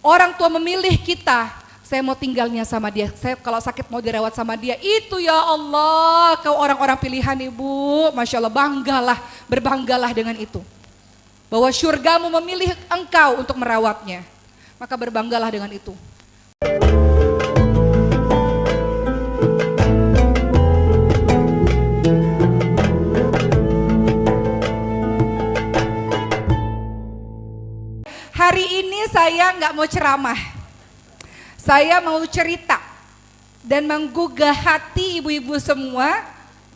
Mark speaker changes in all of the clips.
Speaker 1: orang tua memilih kita, saya mau tinggalnya sama dia, saya kalau sakit mau dirawat sama dia, itu ya Allah, kau orang-orang pilihan Ibu, Masya Allah, banggalah, berbanggalah dengan itu. Bahwa syurgamu memilih engkau untuk merawatnya, maka berbanggalah dengan itu. Hari ini saya nggak mau ceramah, saya mau cerita dan menggugah hati ibu-ibu semua,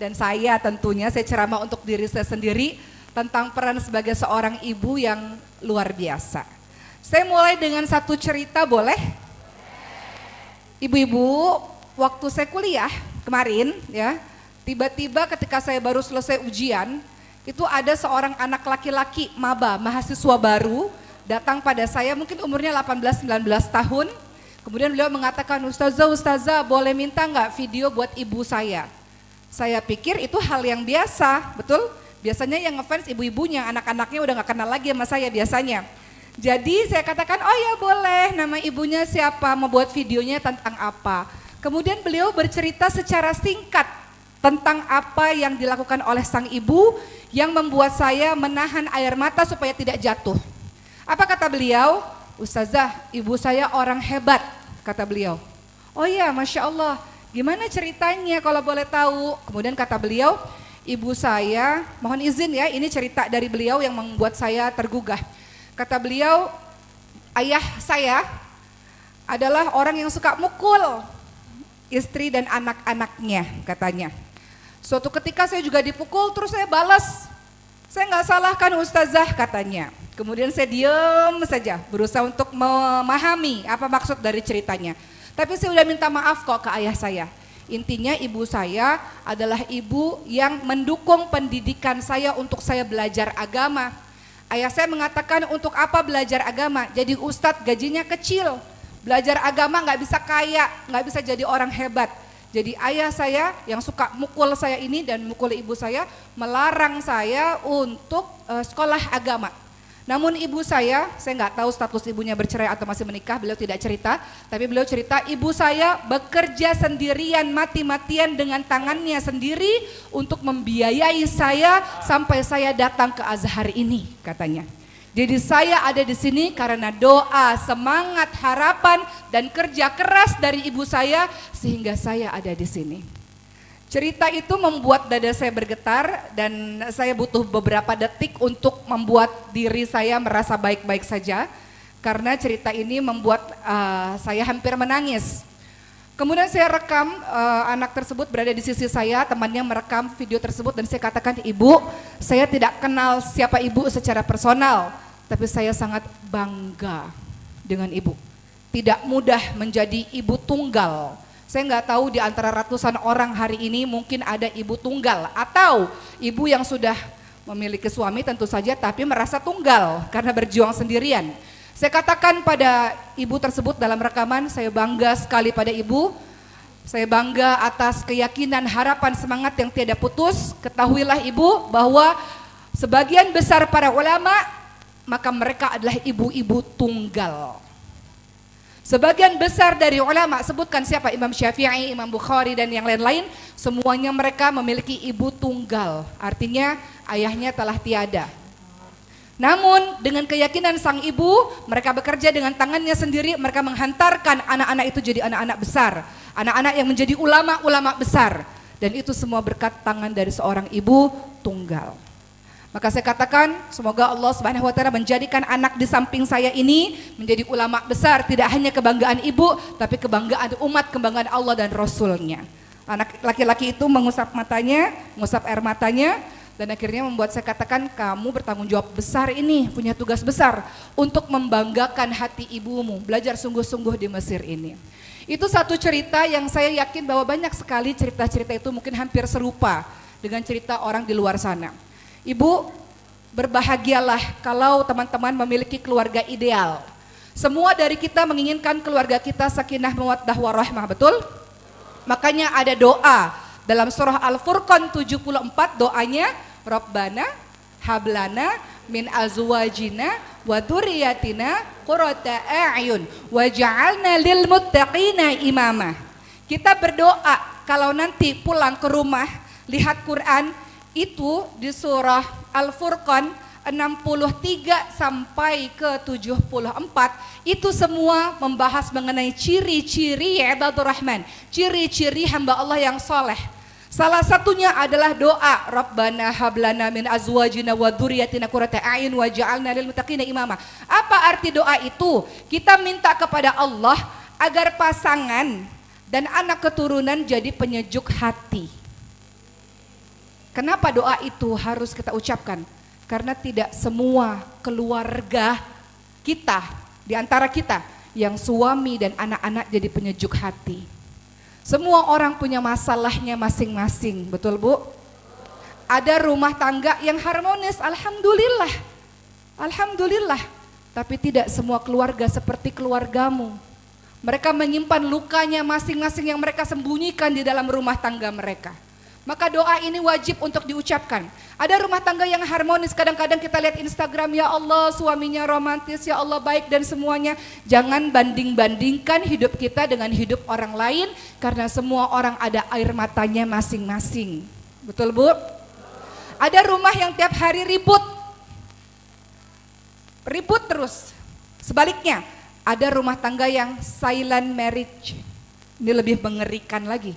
Speaker 1: dan saya tentunya saya ceramah untuk diri saya sendiri tentang peran sebagai seorang ibu yang luar biasa. Saya mulai dengan satu cerita, boleh? Ibu-ibu, waktu saya kuliah kemarin ya, tiba-tiba ketika saya baru selesai ujian, itu ada seorang anak laki-laki maba, mahasiswa baru, datang pada saya, mungkin umurnya 18-19 tahun. Kemudian beliau mengatakan, Ustazah boleh minta nggak video buat ibu saya? Saya pikir itu hal yang biasa, betul? Biasanya yang ngefans ibu-ibunya, anak-anaknya udah gak kenal lagi sama saya biasanya. Jadi saya katakan, oh ya boleh, nama ibunya siapa, mau buat videonya tentang apa. Kemudian beliau bercerita secara singkat tentang apa yang dilakukan oleh sang ibu yang membuat saya menahan air mata supaya tidak jatuh. Apa kata beliau? Ustazah, ibu saya orang hebat, kata beliau. Oh iya, Masya Allah, gimana ceritanya kalau boleh tahu? Kemudian kata beliau, ibu saya, mohon izin ya, ini cerita dari beliau yang membuat saya tergugah. Kata beliau, ayah saya adalah orang yang suka mukul istri dan anak-anaknya, katanya. Suatu ketika saya juga dipukul, terus saya balas. Saya nggak salahkan Ustazah, katanya. Kemudian saya diam saja, berusaha untuk memahami apa maksud dari ceritanya. Tapi saya udah minta maaf kok ke ayah saya. Intinya ibu saya adalah ibu yang mendukung pendidikan saya untuk saya belajar agama. Ayah saya mengatakan, untuk apa belajar agama? Jadi ustadz gajinya kecil, belajar agama nggak bisa kaya, nggak bisa jadi orang hebat. Jadi ayah saya yang suka mukul saya ini dan mukul ibu saya melarang saya untuk sekolah agama. Namun ibu saya nggak tahu status ibunya bercerai atau masih menikah, beliau tidak cerita. Tapi beliau cerita ibu saya bekerja sendirian mati-matian dengan tangannya sendiri untuk membiayai saya sampai saya datang ke Azhar ini, katanya. Jadi saya ada di sini karena doa, semangat, harapan dan kerja keras dari ibu saya sehingga saya ada di sini. Cerita itu membuat dada saya bergetar dan saya butuh beberapa detik untuk membuat diri saya merasa baik-baik saja karena cerita ini membuat saya hampir menangis. Kemudian saya rekam, anak tersebut berada di sisi saya, temannya merekam video tersebut dan saya katakan, ibu, saya tidak kenal siapa ibu secara personal, tapi saya sangat bangga dengan ibu. Tidak mudah menjadi ibu tunggal. Saya nggak tahu di antara ratusan orang hari ini mungkin ada ibu tunggal atau ibu yang sudah memiliki suami tentu saja tapi merasa tunggal karena berjuang sendirian. Saya katakan pada ibu tersebut dalam rekaman, saya bangga sekali pada ibu. Saya bangga atas keyakinan, harapan, semangat yang tiada putus. Ketahuilah ibu bahwa sebagian besar para ulama maka mereka adalah ibu-ibu tunggal. Sebagian besar dari ulama, sebutkan siapa, Imam Syafi'i, Imam Bukhari dan yang lain-lain, semuanya mereka memiliki ibu tunggal, artinya ayahnya telah tiada. Namun dengan keyakinan sang ibu, mereka bekerja dengan tangannya sendiri, mereka menghantarkan anak-anak itu jadi anak-anak besar, anak-anak yang menjadi ulama-ulama besar, dan itu semua berkat tangan dari seorang ibu tunggal. Maka saya katakan semoga Allah Subhanahu wa taala menjadikan anak di samping saya ini menjadi ulama besar, tidak hanya kebanggaan ibu tapi kebanggaan umat, kebanggaan Allah dan Rasulnya. Anak laki-laki itu mengusap matanya, mengusap air matanya dan akhirnya membuat saya katakan, kamu bertanggung jawab besar ini, punya tugas besar untuk membanggakan hati ibumu, belajar sungguh-sungguh di Mesir ini. Itu satu cerita yang saya yakin bahwa banyak sekali cerita-cerita itu mungkin hampir serupa dengan cerita orang di luar sana. Ibu, berbahagialah kalau teman-teman memiliki keluarga ideal. Semua dari kita menginginkan keluarga kita sakinah mawaddah warahmah, betul? Makanya ada doa dalam surah Al-Furqan 74, doanya Rabbana hablana min azwajina wa dzurriyyatina qurrata a'yun waj'alna lil muttaqina imama. Kita berdoa kalau nanti pulang ke rumah lihat Quran itu di surah Al-Furqan 63 sampai ke 74 itu semua membahas mengenai ciri-ciri ibadur rahman, ciri-ciri hamba Allah yang soleh. Salah satunya adalah doa Rabbana hablana min azwajina wa dzurriyyatina qurrata a'yun waj'alna lil muttaqina imama. Apa arti doa itu? Kita minta kepada Allah agar pasangan dan anak keturunan jadi penyejuk hati. Kenapa doa itu harus kita ucapkan? Karena tidak semua keluarga kita, di antara kita, yang suami dan anak-anak jadi penyejuk hati. Semua orang punya masalahnya masing-masing, betul Bu? Ada rumah tangga yang harmonis, alhamdulillah. Alhamdulillah. Tapi tidak semua keluarga seperti keluargamu. Mereka menyimpan lukanya masing-masing yang mereka sembunyikan di dalam rumah tangga mereka. Maka doa ini wajib untuk diucapkan. Ada rumah tangga yang harmonis, kadang-kadang kita lihat Instagram, ya Allah suaminya romantis, ya Allah baik dan semuanya. Jangan banding-bandingkan hidup kita dengan hidup orang lain, karena semua orang ada air matanya masing-masing. Betul Bu? Ada rumah yang tiap hari ribut terus. Sebaliknya, ada rumah tangga yang silent marriage. Ini lebih mengerikan lagi.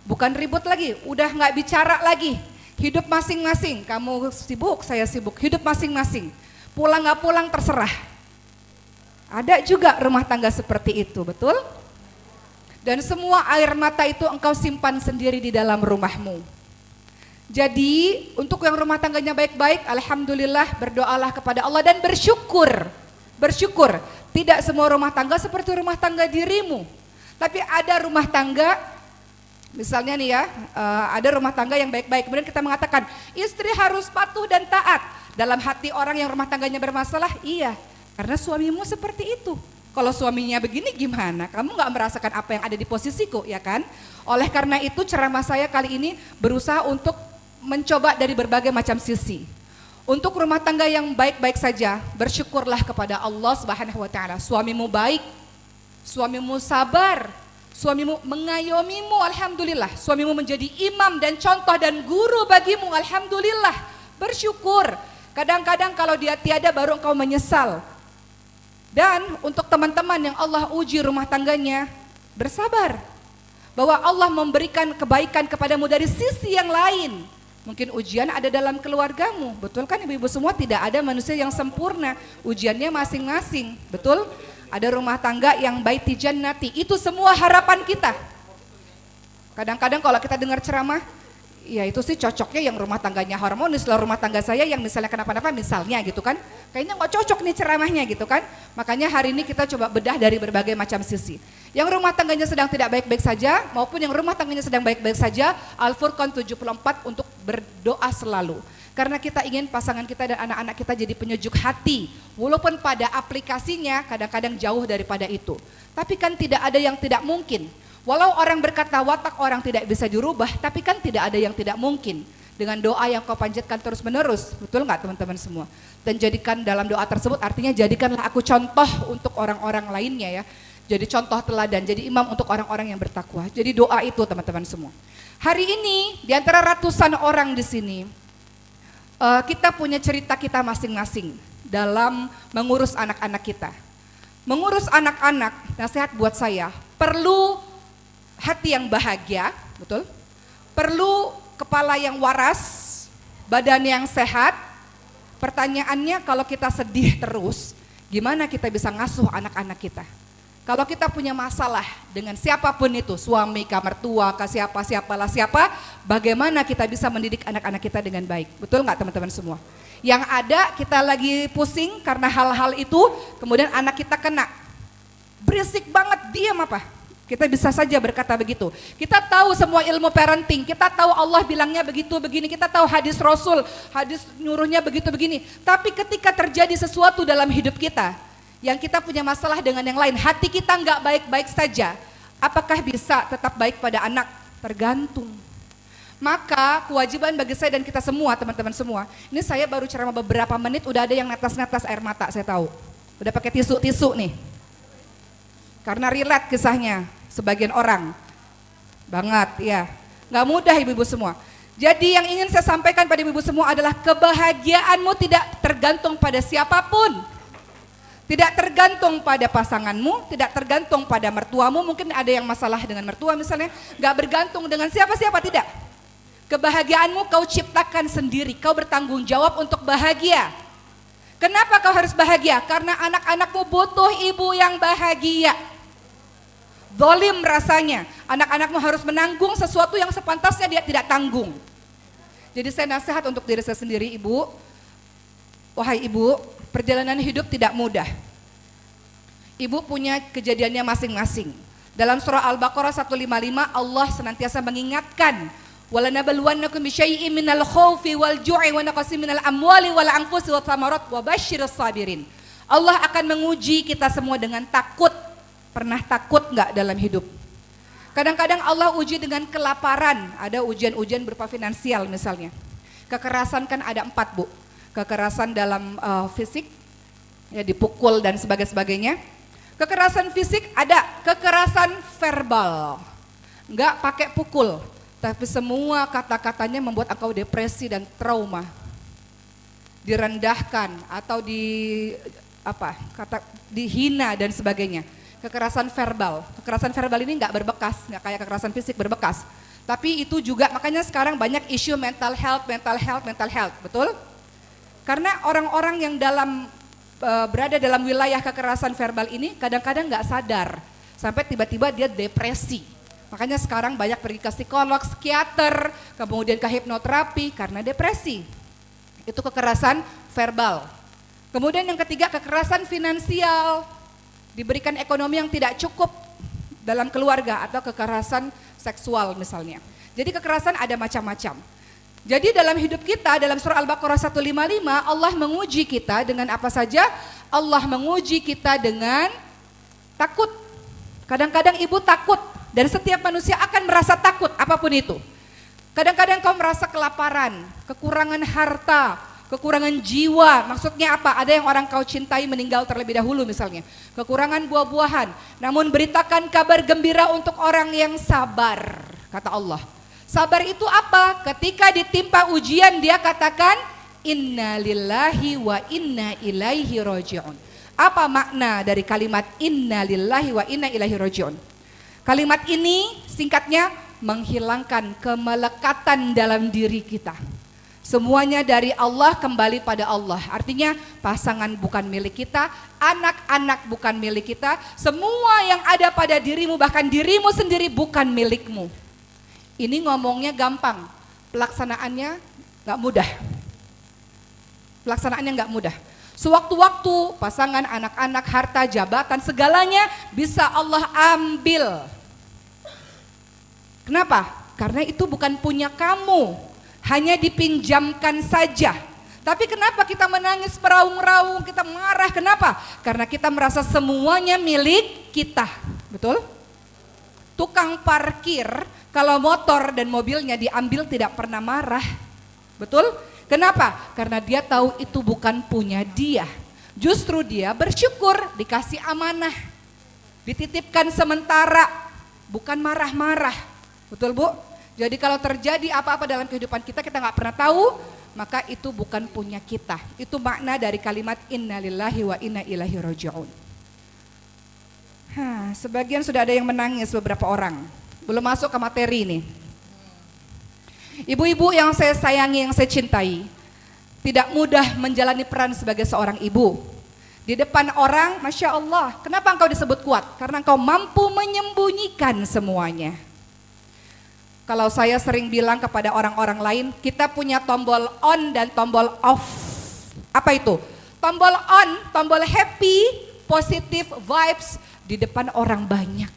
Speaker 1: Bukan ribut lagi, udah nggak bicara lagi. Hidup masing-masing, kamu sibuk, saya sibuk. Hidup masing-masing, pulang nggak pulang terserah. Ada juga rumah tangga seperti itu, betul? Dan semua air mata itu engkau simpan sendiri di dalam rumahmu. Jadi untuk yang rumah tangganya baik-baik, alhamdulillah berdoalah kepada Allah dan bersyukur. Bersyukur, tidak semua rumah tangga seperti rumah tangga dirimu. Tapi ada rumah tangga, misalnya nih ya, ada rumah tangga yang baik-baik, kemudian kita mengatakan istri harus patuh dan taat. Dalam hati orang yang rumah tangganya bermasalah, iya, karena suamimu seperti itu. Kalau suaminya begini gimana? Kamu gak merasakan apa yang ada di posisiku, ya kan? Oleh karena itu ceramah saya kali ini berusaha untuk mencoba dari berbagai macam sisi. Untuk rumah tangga yang baik-baik saja, bersyukurlah kepada Allah Subhanahu wa taala. Suamimu baik, suamimu sabar, suamimu mengayomimu, alhamdulillah. Suamimu menjadi imam dan contoh dan guru bagimu, alhamdulillah. Bersyukur. Kadang-kadang kalau dia tiada baru engkau menyesal. Dan untuk teman-teman yang Allah uji rumah tangganya, bersabar. Bahwa Allah memberikan kebaikan kepadamu dari sisi yang lain. Mungkin ujian ada dalam keluargamu, betul kan ibu-ibu semua? Tidak ada manusia yang sempurna, ujiannya masing-masing, betul? Ada rumah tangga yang baiti jannati, itu semua harapan kita. Kadang-kadang kalau kita dengar ceramah, ya itu sih cocoknya yang rumah tangganya harmonis, lah rumah tangga saya yang misalnya kenapa-napa misalnya gitu kan. Kayaknya nggak cocok nih ceramahnya gitu kan. Makanya hari ini kita coba bedah dari berbagai macam sisi. Yang rumah tangganya sedang tidak baik-baik saja maupun yang rumah tangganya sedang baik-baik saja, Al-Furqan 74 untuk berdoa selalu. Karena kita ingin pasangan kita dan anak-anak kita jadi penyejuk hati. Walaupun pada aplikasinya kadang-kadang jauh daripada itu. Tapi kan tidak ada yang tidak mungkin. Walau orang berkata watak orang tidak bisa dirubah, tapi kan tidak ada yang tidak mungkin. Dengan doa yang kau panjatkan terus menerus, betul nggak teman-teman semua? Dan jadikan dalam doa tersebut artinya jadikanlah aku contoh untuk orang-orang lainnya ya. Jadi contoh teladan, jadi imam untuk orang-orang yang bertakwa. Jadi doa itu teman-teman semua. Hari ini di antara ratusan orang di sini, kita punya cerita kita masing-masing dalam mengurus anak-anak kita. Mengurus anak-anak, nasihat buat saya, perlu hati yang bahagia, betul? Perlu kepala yang waras, badan yang sehat. Pertanyaannya kalau kita sedih terus, gimana kita bisa ngasuh anak-anak kita? Kalau kita punya masalah dengan siapapun itu, suami, mertua, siapa, bagaimana kita bisa mendidik anak-anak kita dengan baik? Betul nggak teman-teman semua? Yang ada kita lagi pusing karena hal-hal itu, kemudian anak kita kena. Berisik banget, diam apa? Kita bisa saja berkata begitu. Kita tahu semua ilmu parenting, kita tahu Allah bilangnya begitu begini, kita tahu hadis Rasul, hadis nyuruhnya begitu begini. Tapi ketika terjadi sesuatu dalam hidup kita, yang kita punya masalah dengan yang lain, hati kita nggak baik-baik saja, apakah bisa tetap baik pada anak? Tergantung. Maka kewajiban bagi saya dan kita semua, teman-teman semua, ini saya baru ceramah beberapa menit udah ada yang netes-netes air mata, saya tahu. Udah pakai tisu-tisu nih. Karena relate kisahnya sebagian orang. Banget ya. Gak mudah ibu-ibu semua. Jadi yang ingin saya sampaikan pada ibu-ibu semua adalah kebahagiaanmu tidak tergantung pada siapapun. Tidak tergantung pada pasanganmu, tidak tergantung pada mertuamu, mungkin ada yang masalah dengan mertua misalnya. Gak bergantung dengan siapa-siapa, tidak. Kebahagiaanmu kau ciptakan sendiri, kau bertanggung jawab untuk bahagia. Kenapa kau harus bahagia? Karena anak-anakmu butuh ibu yang bahagia. Dolim rasanya, anak-anakmu harus menanggung sesuatu yang sepantasnya dia tidak tanggung. Jadi saya nasihat untuk diri saya sendiri, ibu. Wahai ibu, perjalanan hidup tidak mudah. Ibu punya kejadiannya masing-masing. Dalam surah Al-Baqarah 155 Allah senantiasa mengingatkan, وَلَنَبَلُوَنَّكُمْ بِشَيْءٍ مِنَ الْخَوْفِ وَالْجُوعِ وَنَقْصٍ مِنَ الْأَمْوَالِ وَالْأَنْفُسِ وَالثَّمَرَاتِ وَبَشِّرِ الصَّابِرِينَ. Allah akan menguji kita semua dengan takut. Pernah takut enggak dalam hidup? Kadang-kadang Allah uji dengan kelaparan. Ada ujian-ujian berupa finansial misalnya. Kekerasan kan ada 4, Bu. Kekerasan dalam fisik, ya dipukul dan sebagainya. Kekerasan fisik ada, kekerasan verbal. Enggak pakai pukul. Tapi semua kata-katanya membuat engkau depresi dan trauma. Direndahkan atau dihina dan sebagainya. Kekerasan verbal. Kekerasan verbal ini enggak berbekas, enggak kayak kekerasan fisik berbekas. Tapi itu juga makanya sekarang banyak isu mental health, betul? Karena orang-orang yang berada dalam wilayah kekerasan verbal ini kadang-kadang enggak sadar. Sampai tiba-tiba dia depresi. Makanya sekarang banyak pergi ke psikolog, psikiater, kemudian ke hipnoterapi karena depresi. Itu kekerasan verbal. Kemudian yang ketiga kekerasan finansial. Diberikan ekonomi yang tidak cukup dalam keluarga atau kekerasan seksual misalnya. Jadi kekerasan ada macam-macam. Jadi dalam hidup kita dalam surah Al-Baqarah 155 Allah menguji kita dengan apa saja? Allah menguji kita dengan takut. Kadang-kadang ibu takut. Dan setiap manusia akan merasa takut apapun itu. Kadang-kadang kau merasa kelaparan, kekurangan harta, kekurangan jiwa. Maksudnya apa? Ada yang orang kau cintai meninggal terlebih dahulu misalnya. Kekurangan buah-buahan. Namun beritakan kabar gembira untuk orang yang sabar, kata Allah. Sabar itu apa? Ketika ditimpa ujian dia katakan inna lillahi wa inna ilaihi raji'un. Apa makna dari kalimat inna lillahi wa inna ilaihi raji'un? Kalimat ini singkatnya menghilangkan kemelekatan dalam diri kita. Semuanya dari Allah kembali pada Allah. Artinya pasangan bukan milik kita, anak-anak bukan milik kita, semua yang ada pada dirimu bahkan dirimu sendiri bukan milikmu. Ini ngomongnya gampang, pelaksanaannya gak mudah. Pelaksanaannya gak mudah. Sewaktu-waktu pasangan, anak-anak, harta, jabatan, segalanya bisa Allah ambil. Kenapa? Karena itu bukan punya kamu, hanya dipinjamkan saja. Tapi kenapa kita menangis meraung-raung, kita marah, kenapa? Karena kita merasa semuanya milik kita, betul? Tukang parkir, kalau motor dan mobilnya diambil tidak pernah marah, betul? Kenapa? Karena dia tahu itu bukan punya dia. Justru dia bersyukur dikasih amanah, dititipkan sementara, bukan marah-marah. Betul Bu? Jadi kalau terjadi apa-apa dalam kehidupan kita nggak pernah tahu, maka itu bukan punya kita. Itu makna dari kalimat innalillahi wa inna ilaihi raji'un. Sebagian sudah ada yang menangis beberapa orang. Belum masuk ke materi nih. Ibu-ibu yang saya sayangi, yang saya cintai, tidak mudah menjalani peran sebagai seorang ibu. Di depan orang, Masya Allah, kenapa engkau disebut kuat? Karena engkau mampu menyembunyikan semuanya. Kalau saya sering bilang kepada orang-orang lain, kita punya tombol on dan tombol off. Apa itu? Tombol on, tombol happy, positive vibes di depan orang banyak.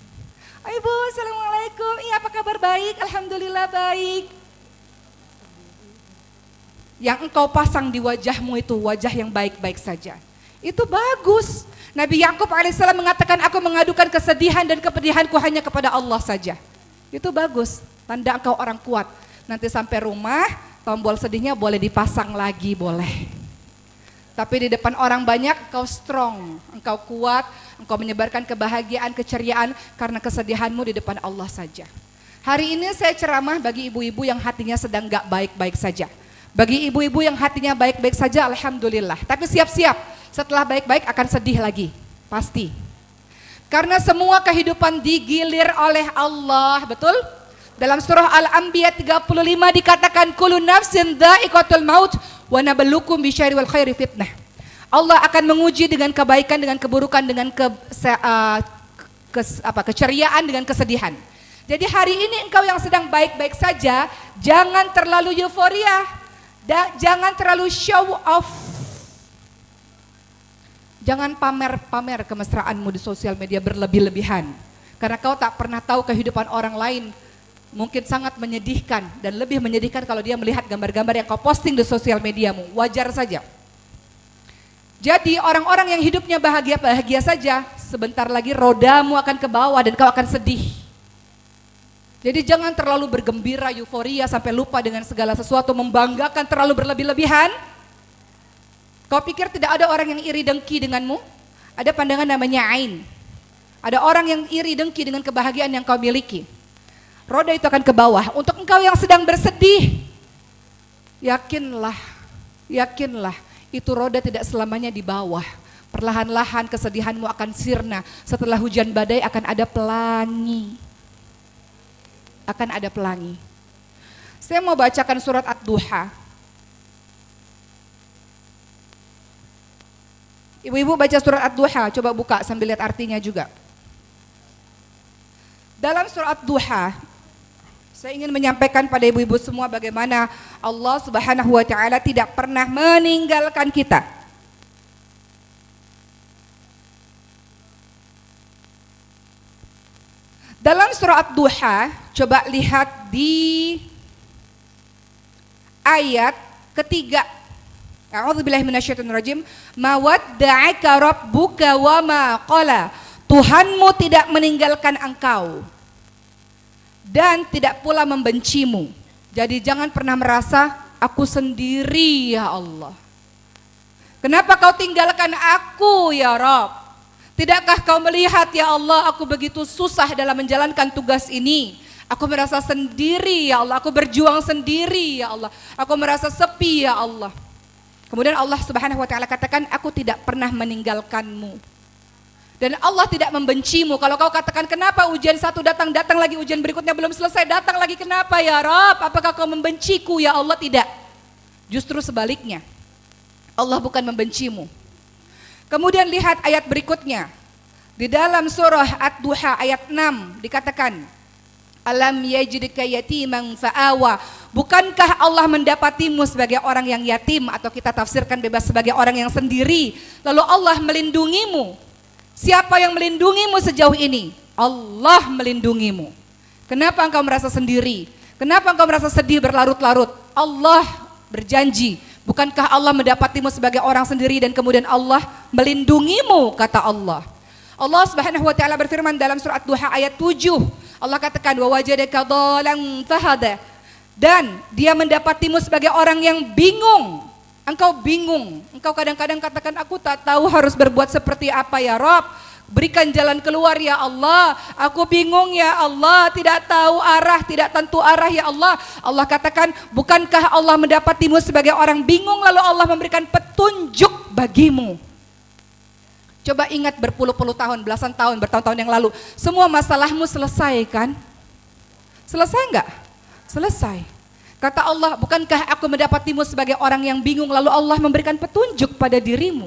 Speaker 1: Ibu, assalamualaikum. Iya, apa kabar? Baik, alhamdulillah baik. Yang engkau pasang di wajahmu itu wajah yang baik-baik saja. Itu bagus. Nabi Yakub alaihissalam mengatakan, aku mengadukan kesedihan dan kepedihanku hanya kepada Allah saja. Itu bagus. Tanda engkau orang kuat. Nanti sampai rumah, tombol sedihnya boleh dipasang lagi, boleh. Tapi di depan orang banyak engkau strong, engkau kuat, engkau menyebarkan kebahagiaan, keceriaan karena kesedihanmu di depan Allah saja. Hari ini saya ceramah bagi ibu-ibu yang hatinya sedang gak baik-baik saja. Bagi ibu-ibu yang hatinya baik-baik saja, alhamdulillah. Tapi siap-siap, setelah baik-baik akan sedih lagi, pasti. Karena semua kehidupan digilir oleh Allah, betul? Dalam surah Al-Anbiya 35 dikatakan kullu nafsin dha'iqatul maut wa nabluukum bisyarri wal khairi fitnah. Allah akan menguji dengan kebaikan, dengan keburukan, dengan keceriaan, dengan kesedihan. Jadi hari ini engkau yang sedang baik-baik saja, jangan terlalu euforia, jangan terlalu show off. Jangan pamer-pamer kemesraanmu di sosial media berlebih-lebihan. Karena kau tak pernah tahu kehidupan orang lain. Mungkin sangat menyedihkan dan lebih menyedihkan kalau dia melihat gambar-gambar yang kau posting di sosial mediamu. Wajar saja. Jadi orang-orang yang hidupnya bahagia-bahagia saja, sebentar lagi rodamu akan ke bawah dan kau akan sedih. Jadi jangan terlalu bergembira, euforia sampai lupa dengan segala sesuatu, membanggakan terlalu berlebih-lebihan. Kau pikir tidak ada orang yang iri dengki denganmu? Ada pandangan namanya ain. Ada orang yang iri dengki dengan kebahagiaan yang kau miliki. Roda itu akan ke bawah. Untuk engkau yang sedang bersedih, yakinlah, itu roda tidak selamanya di bawah. Perlahan-lahan kesedihanmu akan sirna. Setelah hujan badai akan ada pelangi. Saya mau bacakan surat Ad-Duha. Ibu-ibu baca surat Ad-Duha, coba buka sambil lihat artinya juga. Dalam surat Ad-Duha, saya ingin menyampaikan pada ibu-ibu semua bagaimana Allah Subhanahu wa taala tidak pernah meninggalkan kita. Dalam surah Ad-Duha, coba lihat di ayat ketiga. A'udzubillahi minasyaitonirrajim. Ma wadda'aka rabbuka wa ma qala. Tuhanmu tidak meninggalkan engkau dan tidak pula membencimu. Jadi jangan pernah merasa aku sendiri ya Allah. Kenapa kau tinggalkan aku ya Rabb? Tidakkah kau melihat ya Allah aku begitu susah dalam menjalankan tugas ini. Aku merasa sendiri ya Allah, aku berjuang sendiri ya Allah. Aku merasa sepi ya Allah. Kemudian Allah Subhanahu wa taala katakan aku tidak pernah meninggalkanmu. Dan Allah tidak membencimu. Kalau kau katakan kenapa ujian satu datang lagi ujian berikutnya belum selesai, datang lagi kenapa ya Rabb? Apakah kau membenciku ya Allah? Tidak. Justru sebaliknya. Allah bukan membencimu. Kemudian lihat ayat berikutnya. Di dalam surah Ad-Duha ayat 6 dikatakan Alam yajidka yatiman fa'awa. Bukankah Allah mendapatimu sebagai orang yang yatim, atau kita tafsirkan bebas sebagai orang yang sendiri, lalu Allah melindungimu. Siapa yang melindungimu sejauh ini? Allah melindungimu. Kenapa engkau merasa sendiri? Kenapa engkau merasa sedih berlarut-larut? Allah berjanji, bukankah Allah mendapatimu sebagai orang sendiri dan kemudian Allah melindungimu, kata Allah. Allah Subhanahu wa taala berfirman dalam surat Duha ayat 7. Allah katakan wa wajadaka dhalan fahada. Dan dia mendapatimu sebagai orang yang bingung. Engkau bingung. Engkau kadang-kadang katakan aku tak tahu harus berbuat seperti apa ya Rabb. Berikan jalan keluar ya Allah. Aku bingung ya Allah, tidak tahu arah, tidak tentu arah ya Allah. Allah katakan, bukankah Allah mendapatimu sebagai orang bingung lalu Allah memberikan petunjuk bagimu. Coba ingat berpuluh-puluh tahun, belasan tahun, bertahun-tahun yang lalu. Semua masalahmu selesai kan? Selesai enggak? Selesai. Kata Allah, bukankah aku mendapatimu sebagai orang yang bingung lalu Allah memberikan petunjuk pada dirimu.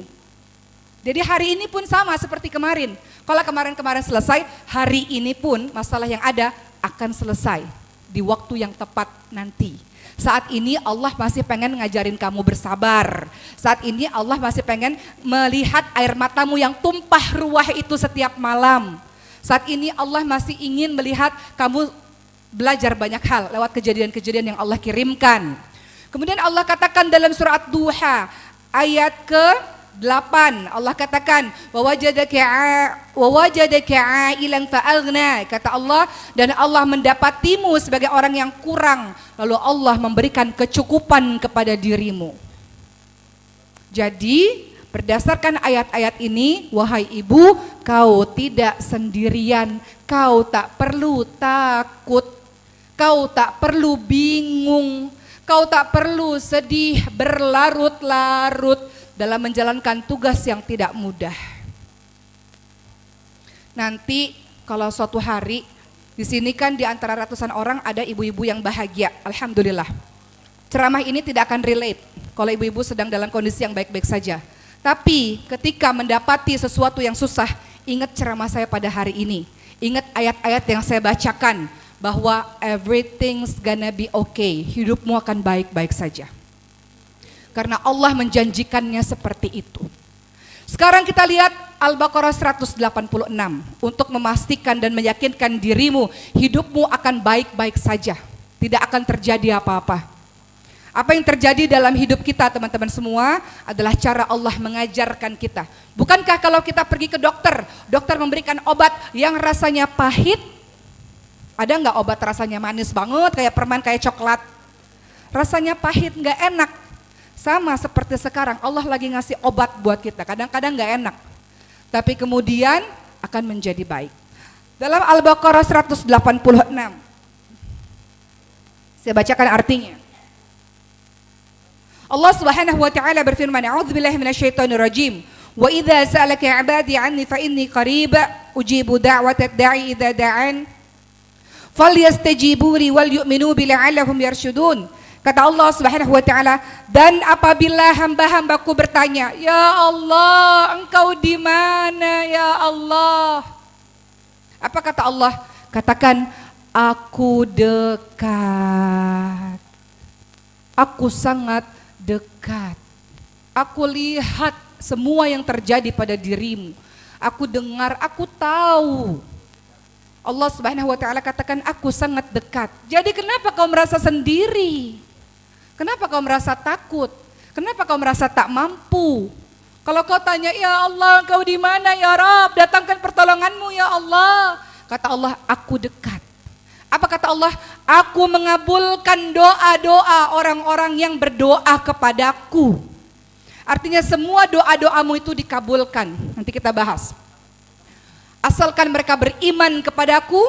Speaker 1: Jadi hari ini pun sama seperti kemarin. Kalau kemarin-kemarin selesai, hari ini pun masalah yang ada akan selesai di waktu yang tepat nanti. Saat ini Allah masih pengen ngajarin kamu bersabar. Saat ini Allah masih pengen melihat air matamu yang tumpah ruah itu setiap malam. Saat ini Allah masih ingin melihat kamu belajar banyak hal lewat kejadian-kejadian yang Allah kirimkan. Kemudian Allah katakan dalam surat Duha ayat ke 8 Allah katakan wa wajadaka ailan fa'aghna, kata Allah, dan Allah mendapatimu sebagai orang yang kurang, lalu Allah memberikan kecukupan kepada dirimu. Jadi berdasarkan ayat-ayat ini, wahai ibu, kau tidak sendirian, kau tak perlu takut, kau tak perlu bingung, kau tak perlu sedih berlarut-larut dalam menjalankan tugas yang tidak mudah. Nanti kalau suatu hari di sini kan di antara ratusan orang ada ibu-ibu yang bahagia, alhamdulillah. Ceramah ini tidak akan relate kalau ibu-ibu sedang dalam kondisi yang baik-baik saja. Tapi ketika mendapati sesuatu yang susah, ingat ceramah saya pada hari ini. Ingat ayat-ayat yang saya bacakan bahwa everything's gonna be okay. Hidupmu akan baik-baik saja. Karena Allah menjanjikannya seperti itu. Sekarang kita lihat Al-Baqarah 186 untuk memastikan dan meyakinkan dirimu hidupmu akan baik-baik saja. Tidak akan terjadi apa-apa. Apa yang terjadi dalam hidup kita teman-teman semua adalah cara Allah mengajarkan kita. Bukankah kalau kita pergi ke dokter, dokter memberikan obat yang rasanya pahit? Ada nggak obat rasanya manis banget kayak permen, kayak coklat? Rasanya pahit, nggak enak. Sama seperti sekarang Allah lagi ngasih obat buat kita, kadang-kadang nggak enak, tapi kemudian akan menjadi baik. Dalam Al-Baqarah 186, saya bacakan artinya. Allah Subhanahu wa taala berfirman, A'udzubillahi minasyaitonir rajim. Wa idza sa'alaka 'ibadi 'anni fa inni qarib ujibu da'watad da'i idza da'an falyastajibu li wal yu'minu bi la'allahum yarshudun. Kata Allah Subhanahu wa taala, dan apabila hamba-hambaku bertanya, ya Allah, engkau di mana ya Allah? Apa kata Allah? Katakan, aku dekat. Aku sangat dekat. Aku lihat semua yang terjadi pada dirimu. Aku dengar, aku tahu. Allah Subhanahu wa taala katakan, aku sangat dekat. Jadi kenapa kau merasa sendiri? Kenapa kau merasa takut? Kenapa kau merasa tak mampu? Kalau kau tanya, ya Allah, engkau di mana ya Rabb? Datangkan pertolonganmu ya Allah. Kata Allah, aku dekat. Apa kata Allah? Aku mengabulkan doa-doa orang-orang yang berdoa kepadaku. Artinya semua doa-doamu itu dikabulkan. Nanti kita bahas. Asalkan mereka beriman kepadaku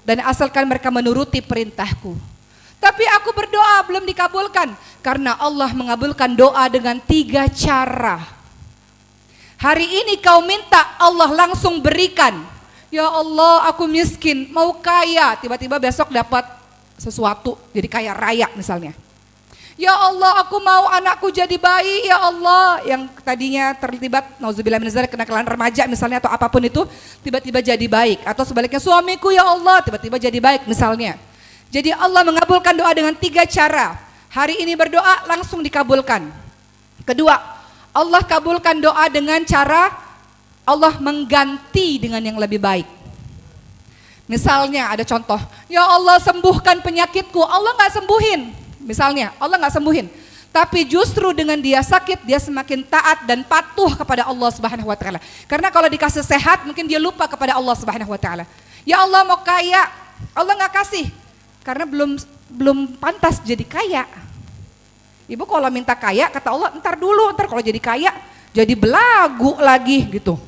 Speaker 1: dan asalkan mereka menuruti perintahku. Tapi aku berdoa belum dikabulkan karena Allah mengabulkan doa dengan 3 cara. Hari ini kau minta, Allah langsung berikan. Ya Allah, aku miskin, mau kaya, tiba-tiba besok dapat sesuatu, jadi kaya raya misalnya. Ya Allah, aku mau anakku jadi bayi, ya Allah, yang tadinya terlibat nauzubillah min dzalik kenakalan remaja misalnya atau apapun itu, tiba-tiba jadi baik. Atau sebaliknya suamiku ya Allah, tiba-tiba jadi baik misalnya. Jadi Allah mengabulkan doa dengan 3 cara. Hari ini berdoa langsung dikabulkan. Kedua, Allah kabulkan doa dengan cara Allah mengganti dengan yang lebih baik. Misalnya ada contoh, ya Allah sembuhkan penyakitku, Allah gak sembuhin. Misalnya Allah gak sembuhin. Tapi justru dengan dia sakit, dia semakin taat dan patuh kepada Allah Subhanahu wa taala. Karena kalau dikasih sehat, mungkin dia lupa kepada Allah Subhanahu wa taala. Ya Allah mau kaya, Allah gak kasih. Karena belum pantas jadi kaya. Ibu kalau minta kaya, kata Allah, ntar kalau jadi kaya, jadi belagu lagi gitu.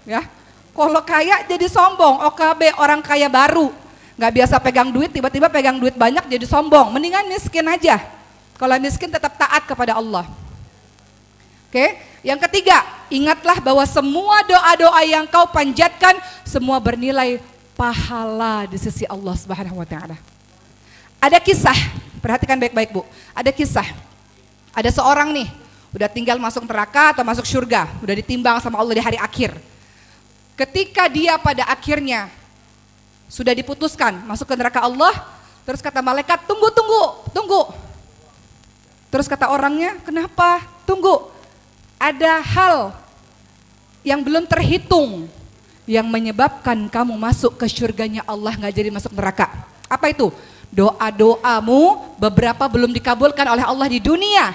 Speaker 1: Ya, kalau kaya jadi sombong, OKB orang kaya baru, nggak biasa pegang duit, tiba-tiba pegang duit banyak jadi sombong. Mendingan miskin aja. Kalau miskin tetap taat kepada Allah. Oke, yang ketiga, ingatlah bahwa semua doa-doa yang kau panjatkan semua bernilai pahala di sisi Allah Subhanahu wa taala. Ada kisah, perhatikan baik-baik Bu. Ada kisah, ada seorang nih, udah tinggal masuk neraka atau masuk surga, udah ditimbang sama Allah di hari akhir. Ketika dia pada akhirnya sudah diputuskan masuk ke neraka Allah, terus kata malaikat, tunggu. Terus kata orangnya, kenapa? Tunggu, ada hal yang belum terhitung yang menyebabkan kamu masuk ke surganya Allah, gak jadi masuk neraka. Apa itu? Doa-doamu beberapa belum dikabulkan oleh Allah di dunia.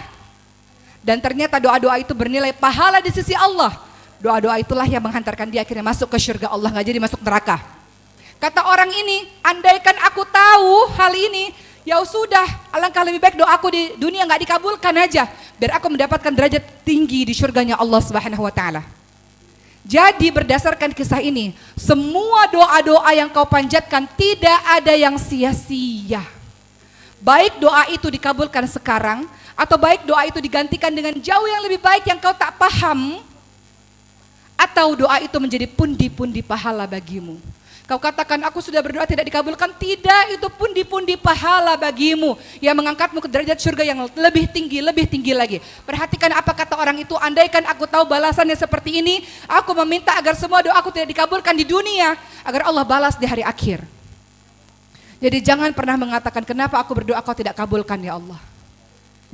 Speaker 1: Dan ternyata doa-doa itu bernilai pahala di sisi Allah. Doa-doa itulah yang menghantarkan dia akhirnya masuk ke surga Allah, gak jadi masuk neraka. Kata orang ini, andaikan aku tahu hal ini, ya sudah, alangkah lebih baik doaku di dunia gak dikabulkan aja, biar aku mendapatkan derajat tinggi di surganya Allah Subhanahu wa taala. Jadi berdasarkan kisah ini, semua doa-doa yang kau panjatkan tidak ada yang sia-sia. Baik doa itu dikabulkan sekarang, atau baik doa itu digantikan dengan jauh yang lebih baik yang kau tak paham, atau doa itu menjadi pundi-pundi pahala bagimu. Kau katakan aku sudah berdoa tidak dikabulkan, tidak, itu pundi-pundi pahala bagimu yang mengangkatmu ke derajat surga yang lebih tinggi lagi. Perhatikan apa kata orang itu, andaikan aku tahu balasannya seperti ini, aku meminta agar semua doaku tidak dikabulkan di dunia, agar Allah balas di hari akhir. Jadi jangan pernah mengatakan kenapa aku berdoa kau tidak kabulkan ya Allah.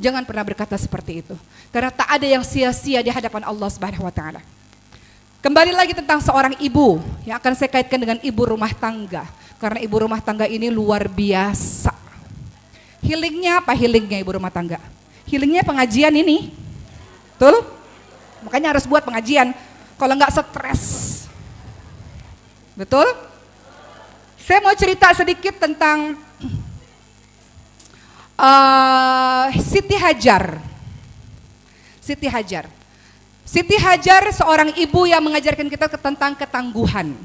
Speaker 1: Jangan pernah berkata seperti itu, karena tak ada yang sia-sia di hadapan Allah Subhanahu wa taala. Kembali lagi tentang seorang ibu yang akan saya kaitkan dengan ibu rumah tangga. Karena ibu rumah tangga ini luar biasa. Healingnya apa healingnya ibu rumah tangga? Healingnya pengajian ini. Betul? Makanya harus buat pengajian. Kalau enggak stres. Betul? Saya mau cerita sedikit tentang Siti Hajar. Siti Hajar. Siti Hajar seorang ibu yang mengajarkan kita tentang ketangguhan.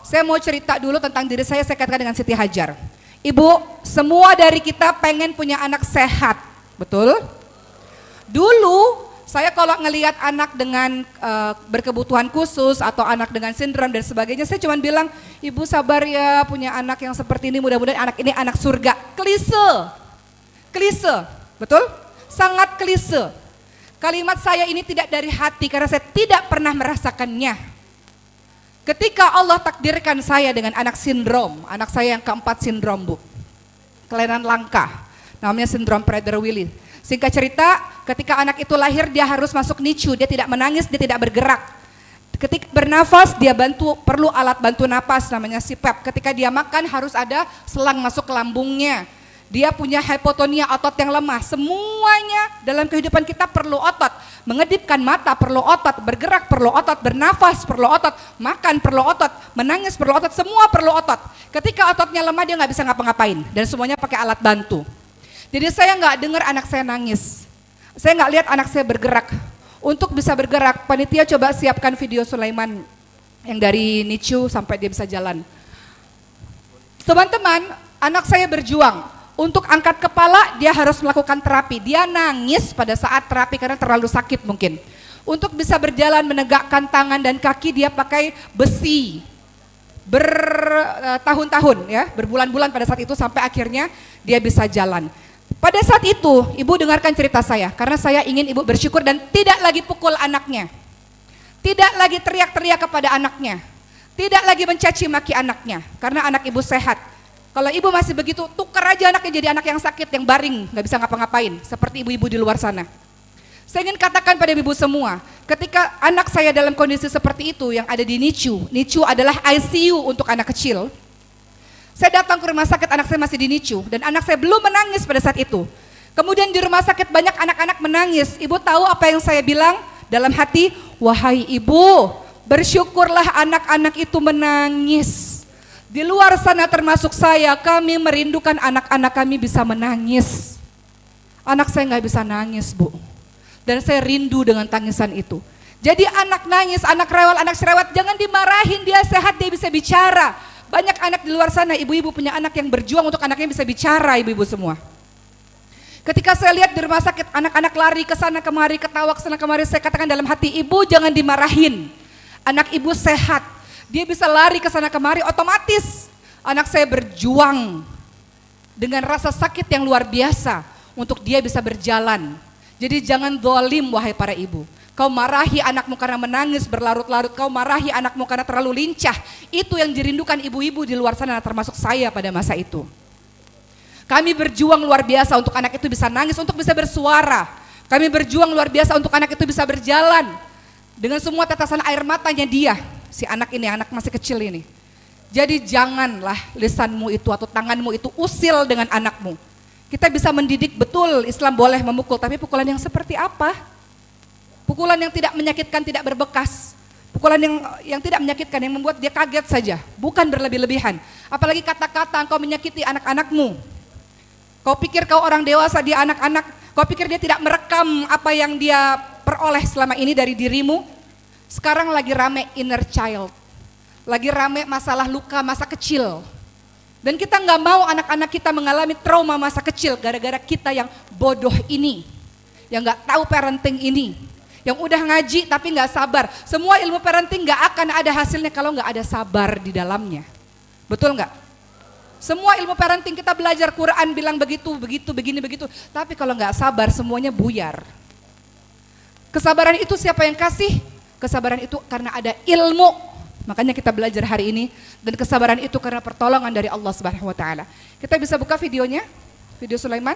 Speaker 1: Saya mau cerita dulu tentang diri saya katakan dengan Siti Hajar. Ibu, semua dari kita pengen punya anak sehat, betul? Dulu saya kalau ngelihat anak dengan berkebutuhan khusus atau anak dengan sindrom dan sebagainya, saya cuma bilang, ibu sabar ya punya anak yang seperti ini, mudah-mudahan anak ini anak surga. Klise, betul? Sangat klise. Kalimat saya ini tidak dari hati karena saya tidak pernah merasakannya. Ketika Allah takdirkan saya dengan anak sindrom, anak saya yang keempat sindrom bu, kelainan langka, namanya sindrom Prader-Willi. Singkat cerita, ketika anak itu lahir dia harus masuk NICU, dia tidak menangis, dia tidak bergerak. Ketika bernafas dia perlu alat bantu napas namanya CPAP. Ketika dia makan harus ada selang masuk ke lambungnya. Dia punya hipotonia, otot yang lemah. Semuanya dalam kehidupan kita perlu otot. Mengedipkan mata perlu otot, bergerak perlu otot, bernafas perlu otot, makan perlu otot, menangis perlu otot, semua perlu otot. Ketika ototnya lemah dia nggak bisa ngapa-ngapain dan semuanya pakai alat bantu. Jadi saya nggak dengar anak saya nangis. Saya nggak lihat anak saya bergerak. Untuk bisa bergerak, panitia coba siapkan video Sulaiman yang dari NICU sampai dia bisa jalan. Teman-teman, anak saya berjuang. Untuk angkat kepala dia harus melakukan terapi. Dia nangis pada saat terapi karena terlalu sakit mungkin. Untuk bisa berjalan menegakkan tangan dan kaki dia pakai besi. Bertahun-tahun ya, berbulan-bulan pada saat itu sampai akhirnya dia bisa jalan. Pada saat itu ibu dengarkan cerita saya karena saya ingin ibu bersyukur dan tidak lagi pukul anaknya. Tidak lagi teriak-teriak kepada anaknya. Tidak lagi mencaci maki anaknya karena anak ibu sehat. Kalau ibu masih begitu, tukar aja anaknya jadi anak yang sakit, yang baring, gak bisa ngapa-ngapain. Seperti ibu-ibu di luar sana. Saya ingin katakan pada ibu semua, ketika anak saya dalam kondisi seperti itu yang ada di NICU, NICU adalah ICU untuk anak kecil. Saya datang ke rumah sakit, anak saya masih di NICU, dan anak saya belum menangis pada saat itu. Kemudian di rumah sakit banyak anak-anak menangis. Ibu tahu apa yang saya bilang dalam hati? Wahai ibu, bersyukurlah anak-anak itu menangis. Di luar sana termasuk saya, kami merindukan anak-anak kami bisa menangis. Anak saya nggak bisa nangis bu. Dan saya rindu dengan tangisan itu. Jadi anak nangis, anak rewel, anak cerewet, jangan dimarahin, dia sehat, dia bisa bicara. Banyak anak di luar sana, ibu-ibu punya anak yang berjuang untuk anaknya bisa bicara, ibu-ibu semua. Ketika saya lihat di rumah sakit, anak-anak lari ke sana kemari, ketawa ke sana kemari, saya katakan dalam hati, ibu jangan dimarahin. Anak ibu sehat. Dia bisa lari ke sana kemari, otomatis anak saya berjuang dengan rasa sakit yang luar biasa untuk dia bisa berjalan. Jadi jangan dolim wahai para ibu. Kau marahi anakmu karena menangis berlarut-larut, kau marahi anakmu karena terlalu lincah. Itu yang dirindukan ibu-ibu di luar sana termasuk saya pada masa itu. Kami berjuang luar biasa untuk anak itu bisa nangis, untuk bisa bersuara. Kami berjuang luar biasa untuk anak itu bisa berjalan. Dengan semua tetesan air matanya dia. Si anak ini, anak masih kecil ini. Jadi janganlah lisanmu itu atau tanganmu itu usil dengan anakmu. Kita bisa mendidik, betul Islam boleh memukul, tapi pukulan yang seperti apa? Pukulan yang tidak menyakitkan, tidak berbekas. Pukulan yang tidak menyakitkan, yang membuat dia kaget saja, bukan berlebih-lebihan. Apalagi kata-kata engkau menyakiti anak-anakmu. Kau pikir kau orang dewasa, dia anak-anak. Kau pikir dia tidak merekam apa yang dia peroleh selama ini dari dirimu? Sekarang lagi rame inner child. Lagi rame masalah luka masa kecil. Dan kita nggak mau anak-anak kita mengalami trauma masa kecil gara-gara kita yang bodoh ini. Yang nggak tahu parenting ini. Yang udah ngaji tapi nggak sabar. Semua ilmu parenting nggak akan ada hasilnya kalau nggak ada sabar di dalamnya. Betul nggak? Semua ilmu parenting kita belajar Quran bilang begitu, begini, begitu. Tapi kalau nggak sabar semuanya buyar. Kesabaran itu siapa yang kasih? Kesabaran itu karena ada ilmu. Makanya kita belajar hari ini. Dan kesabaran itu karena pertolongan dari Allah Subhanahu Wa Taala. Kita bisa buka videonya, video Sulaiman.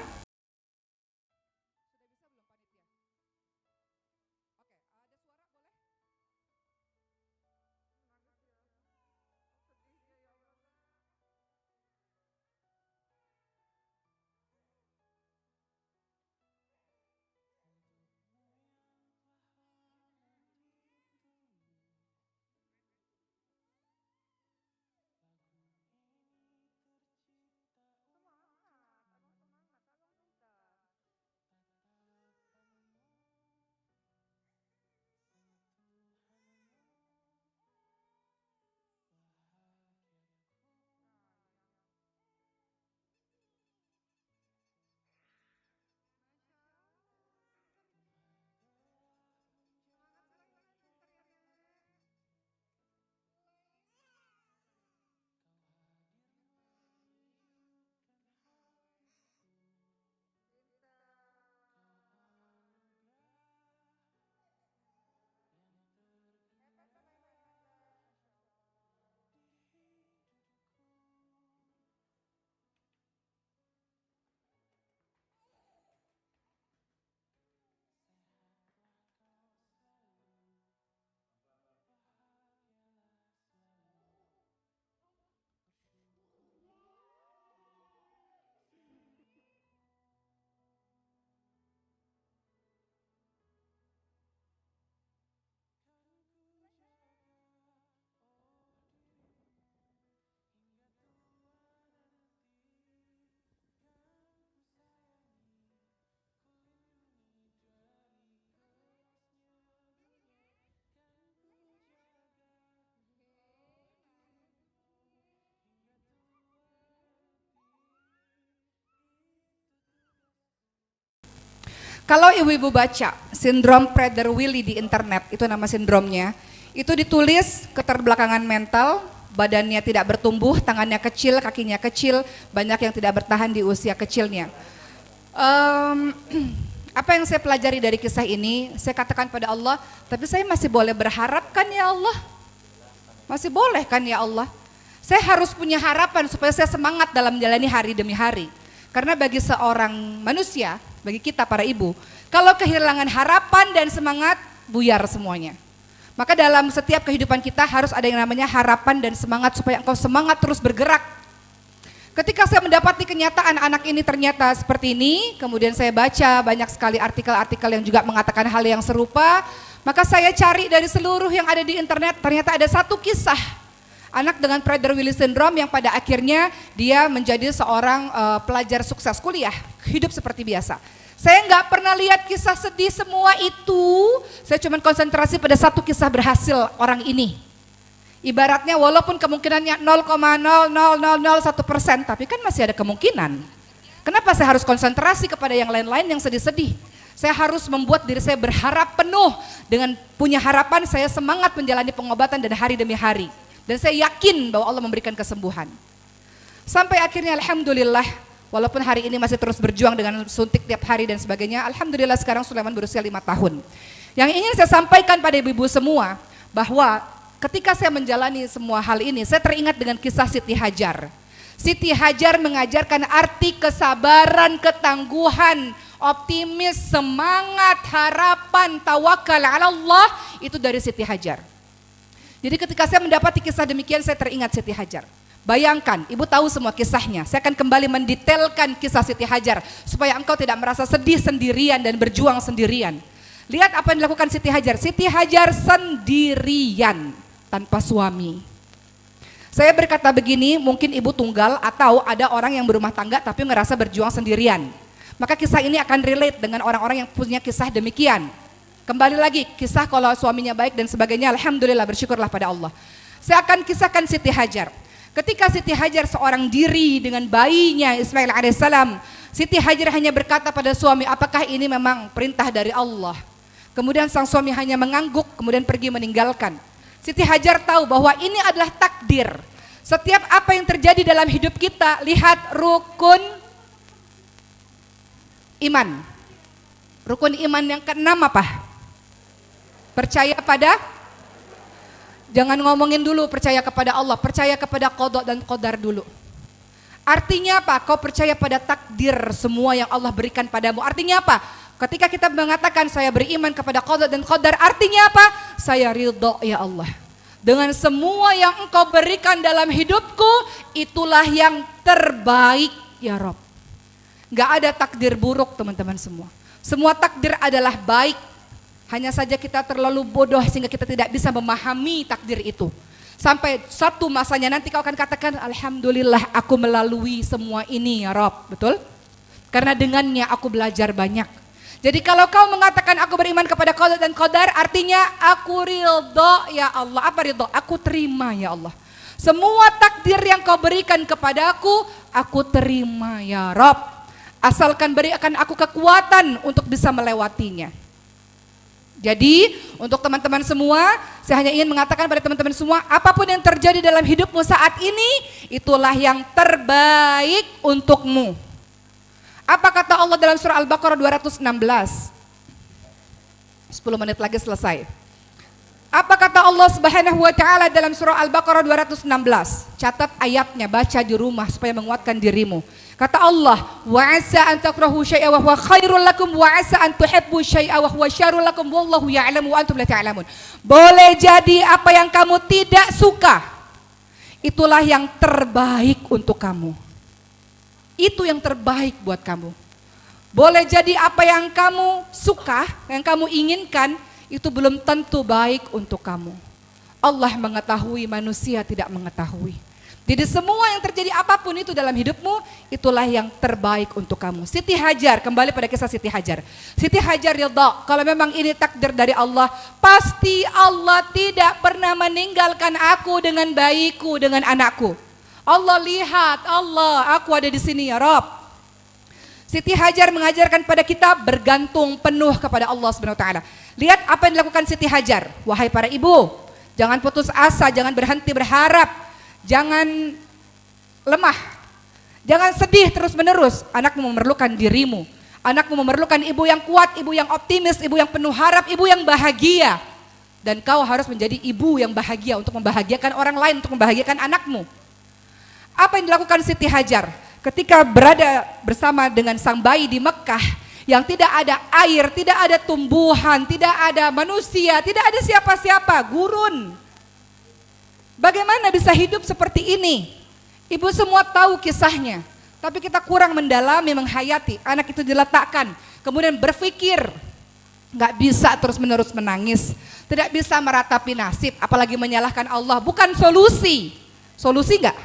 Speaker 1: Kalau ibu-ibu baca sindrom Prader-Willi di internet, itu nama sindromnya, itu ditulis keterbelakangan mental, badannya tidak bertumbuh, tangannya kecil, kakinya kecil, banyak yang tidak bertahan di usia kecilnya. Apa yang saya pelajari dari kisah ini, saya katakan pada Allah, tapi saya masih boleh berharap kan ya Allah? Masih boleh kan ya Allah? Saya harus punya harapan supaya saya semangat dalam menjalani hari demi hari. Karena bagi seorang manusia, bagi kita para ibu, kalau kehilangan harapan dan semangat, buyar semuanya. Maka dalam setiap kehidupan kita harus ada yang namanya harapan dan semangat supaya engkau semangat terus bergerak. Ketika saya mendapati kenyataan anak ini ternyata seperti ini, kemudian saya baca banyak sekali artikel-artikel yang juga mengatakan hal yang serupa, maka saya cari dari seluruh yang ada di internet, ternyata ada satu kisah anak dengan Prader-Willi syndrome yang pada akhirnya dia menjadi seorang pelajar sukses kuliah, hidup seperti biasa. Saya nggak pernah lihat kisah sedih semua itu, saya cuma konsentrasi pada satu kisah berhasil orang ini. Ibaratnya walaupun kemungkinannya 0,00001%, tapi kan masih ada kemungkinan. Kenapa saya harus konsentrasi kepada yang lain-lain yang sedih-sedih? Saya harus membuat diri saya berharap penuh, dengan punya harapan saya semangat menjalani pengobatan dan hari demi hari. Dan saya yakin bahwa Allah memberikan kesembuhan. Sampai akhirnya alhamdulillah, walaupun hari ini masih terus berjuang dengan suntik tiap hari dan sebagainya, alhamdulillah sekarang Sulaiman berusia 5 tahun. Yang ingin saya sampaikan pada ibu-ibu semua, bahwa ketika saya menjalani semua hal ini, saya teringat dengan kisah Siti Hajar. Siti Hajar mengajarkan arti kesabaran, ketangguhan, optimis, semangat, harapan, tawakal ala Allah, itu dari Siti Hajar. Jadi ketika saya mendapati kisah demikian, saya teringat Siti Hajar. Bayangkan, ibu tahu semua kisahnya. Saya akan kembali mendetailkan kisah Siti Hajar supaya engkau tidak merasa sedih sendirian dan berjuang sendirian. Lihat apa yang dilakukan Siti Hajar. Siti Hajar sendirian tanpa suami. Saya berkata begini, mungkin ibu tunggal atau ada orang yang berumah tangga tapi merasa berjuang sendirian. Maka kisah ini akan relate dengan orang-orang yang punya kisah demikian. Kembali lagi, kisah kalau suaminya baik dan sebagainya, alhamdulillah, bersyukurlah pada Allah. Saya akan kisahkan Siti Hajar. Ketika Siti Hajar seorang diri dengan bayinya Ismail alaihissalam, Siti Hajar hanya berkata pada suami, apakah ini memang perintah dari Allah? Kemudian sang suami hanya mengangguk, kemudian pergi meninggalkan. Siti Hajar tahu bahwa ini adalah takdir. Setiap apa yang terjadi dalam hidup kita, lihat rukun iman. Rukun iman yang keenam apa? Percaya pada, jangan ngomongin dulu percaya kepada Allah, percaya kepada qada dan qadar dulu. Artinya apa? Kau percaya pada takdir semua yang Allah berikan padamu. Artinya apa? Ketika kita mengatakan saya beriman kepada qada dan qadar, artinya apa? Saya ridho ya Allah. Dengan semua yang engkau berikan dalam hidupku, itulah yang terbaik ya Rob. Gak ada takdir buruk teman-teman semua. Semua takdir adalah baik. Hanya saja kita terlalu bodoh sehingga kita tidak bisa memahami takdir itu. Sampai satu masanya nanti kau akan katakan, alhamdulillah aku melalui semua ini ya Rob. Betul? Karena dengannya aku belajar banyak. Jadi kalau kau mengatakan aku beriman kepada qada dan qadar, artinya aku ridho ya Allah. Apa ridho? Aku terima ya Allah. Semua takdir yang kau berikan kepadaku, aku terima ya Rob. Asalkan berikan aku kekuatan untuk bisa melewatinya. Jadi untuk teman-teman semua, saya hanya ingin mengatakan pada teman-teman semua, apapun yang terjadi dalam hidupmu saat ini, itulah yang terbaik untukmu. Apa kata Allah dalam surah Al-Baqarah 216? 10 menit lagi selesai. Apa kata Allah Subhanahu wa taala dalam surah Al-Baqarah 216? Catat ayatnya, baca di rumah supaya menguatkan dirimu. Kata Allah, wa asa an takrahu syai'a wa huwa khairul lakum wa asa an tuhibbu syai'a wa huwa syarrul lakum wallahu ya'lamu wa antum la ta'lamun. Boleh jadi apa yang kamu tidak suka, itulah yang terbaik untuk kamu. Itu yang terbaik buat kamu. Boleh jadi apa yang kamu suka, yang kamu inginkan, itu belum tentu baik untuk kamu. Allah mengetahui, manusia tidak mengetahui. Jadi semua yang terjadi apapun itu dalam hidupmu, itulah yang terbaik untuk kamu. Siti Hajar, kembali pada kisah Siti Hajar. Siti Hajar ridha, kalau memang ini takdir dari Allah, pasti Allah tidak pernah meninggalkan aku dengan bayiku, dengan anakku. Allah lihat, Allah, aku ada di sini ya Rob. Siti Hajar mengajarkan pada kita bergantung penuh kepada Allah Subhanahu wa taala. Lihat apa yang dilakukan Siti Hajar. Wahai para ibu, jangan putus asa, jangan berhenti berharap. Jangan lemah, jangan sedih terus-menerus. Anakmu memerlukan dirimu, anakmu memerlukan ibu yang kuat, ibu yang optimis, ibu yang penuh harap, ibu yang bahagia. Dan kau harus menjadi ibu yang bahagia untuk membahagiakan orang lain, untuk membahagiakan anakmu. Apa yang dilakukan Siti Hajar ketika berada bersama dengan sang bayi di Mekah yang tidak ada air, tidak ada tumbuhan, tidak ada manusia, tidak ada siapa-siapa, gurun. Bagaimana bisa hidup seperti ini? Ibu semua tahu kisahnya, tapi kita kurang mendalami, menghayati. Anak itu diletakkan, kemudian berpikir, nggak bisa terus-menerus menangis, tidak bisa meratapi nasib, apalagi menyalahkan Allah. Bukan solusi, solusi nggak?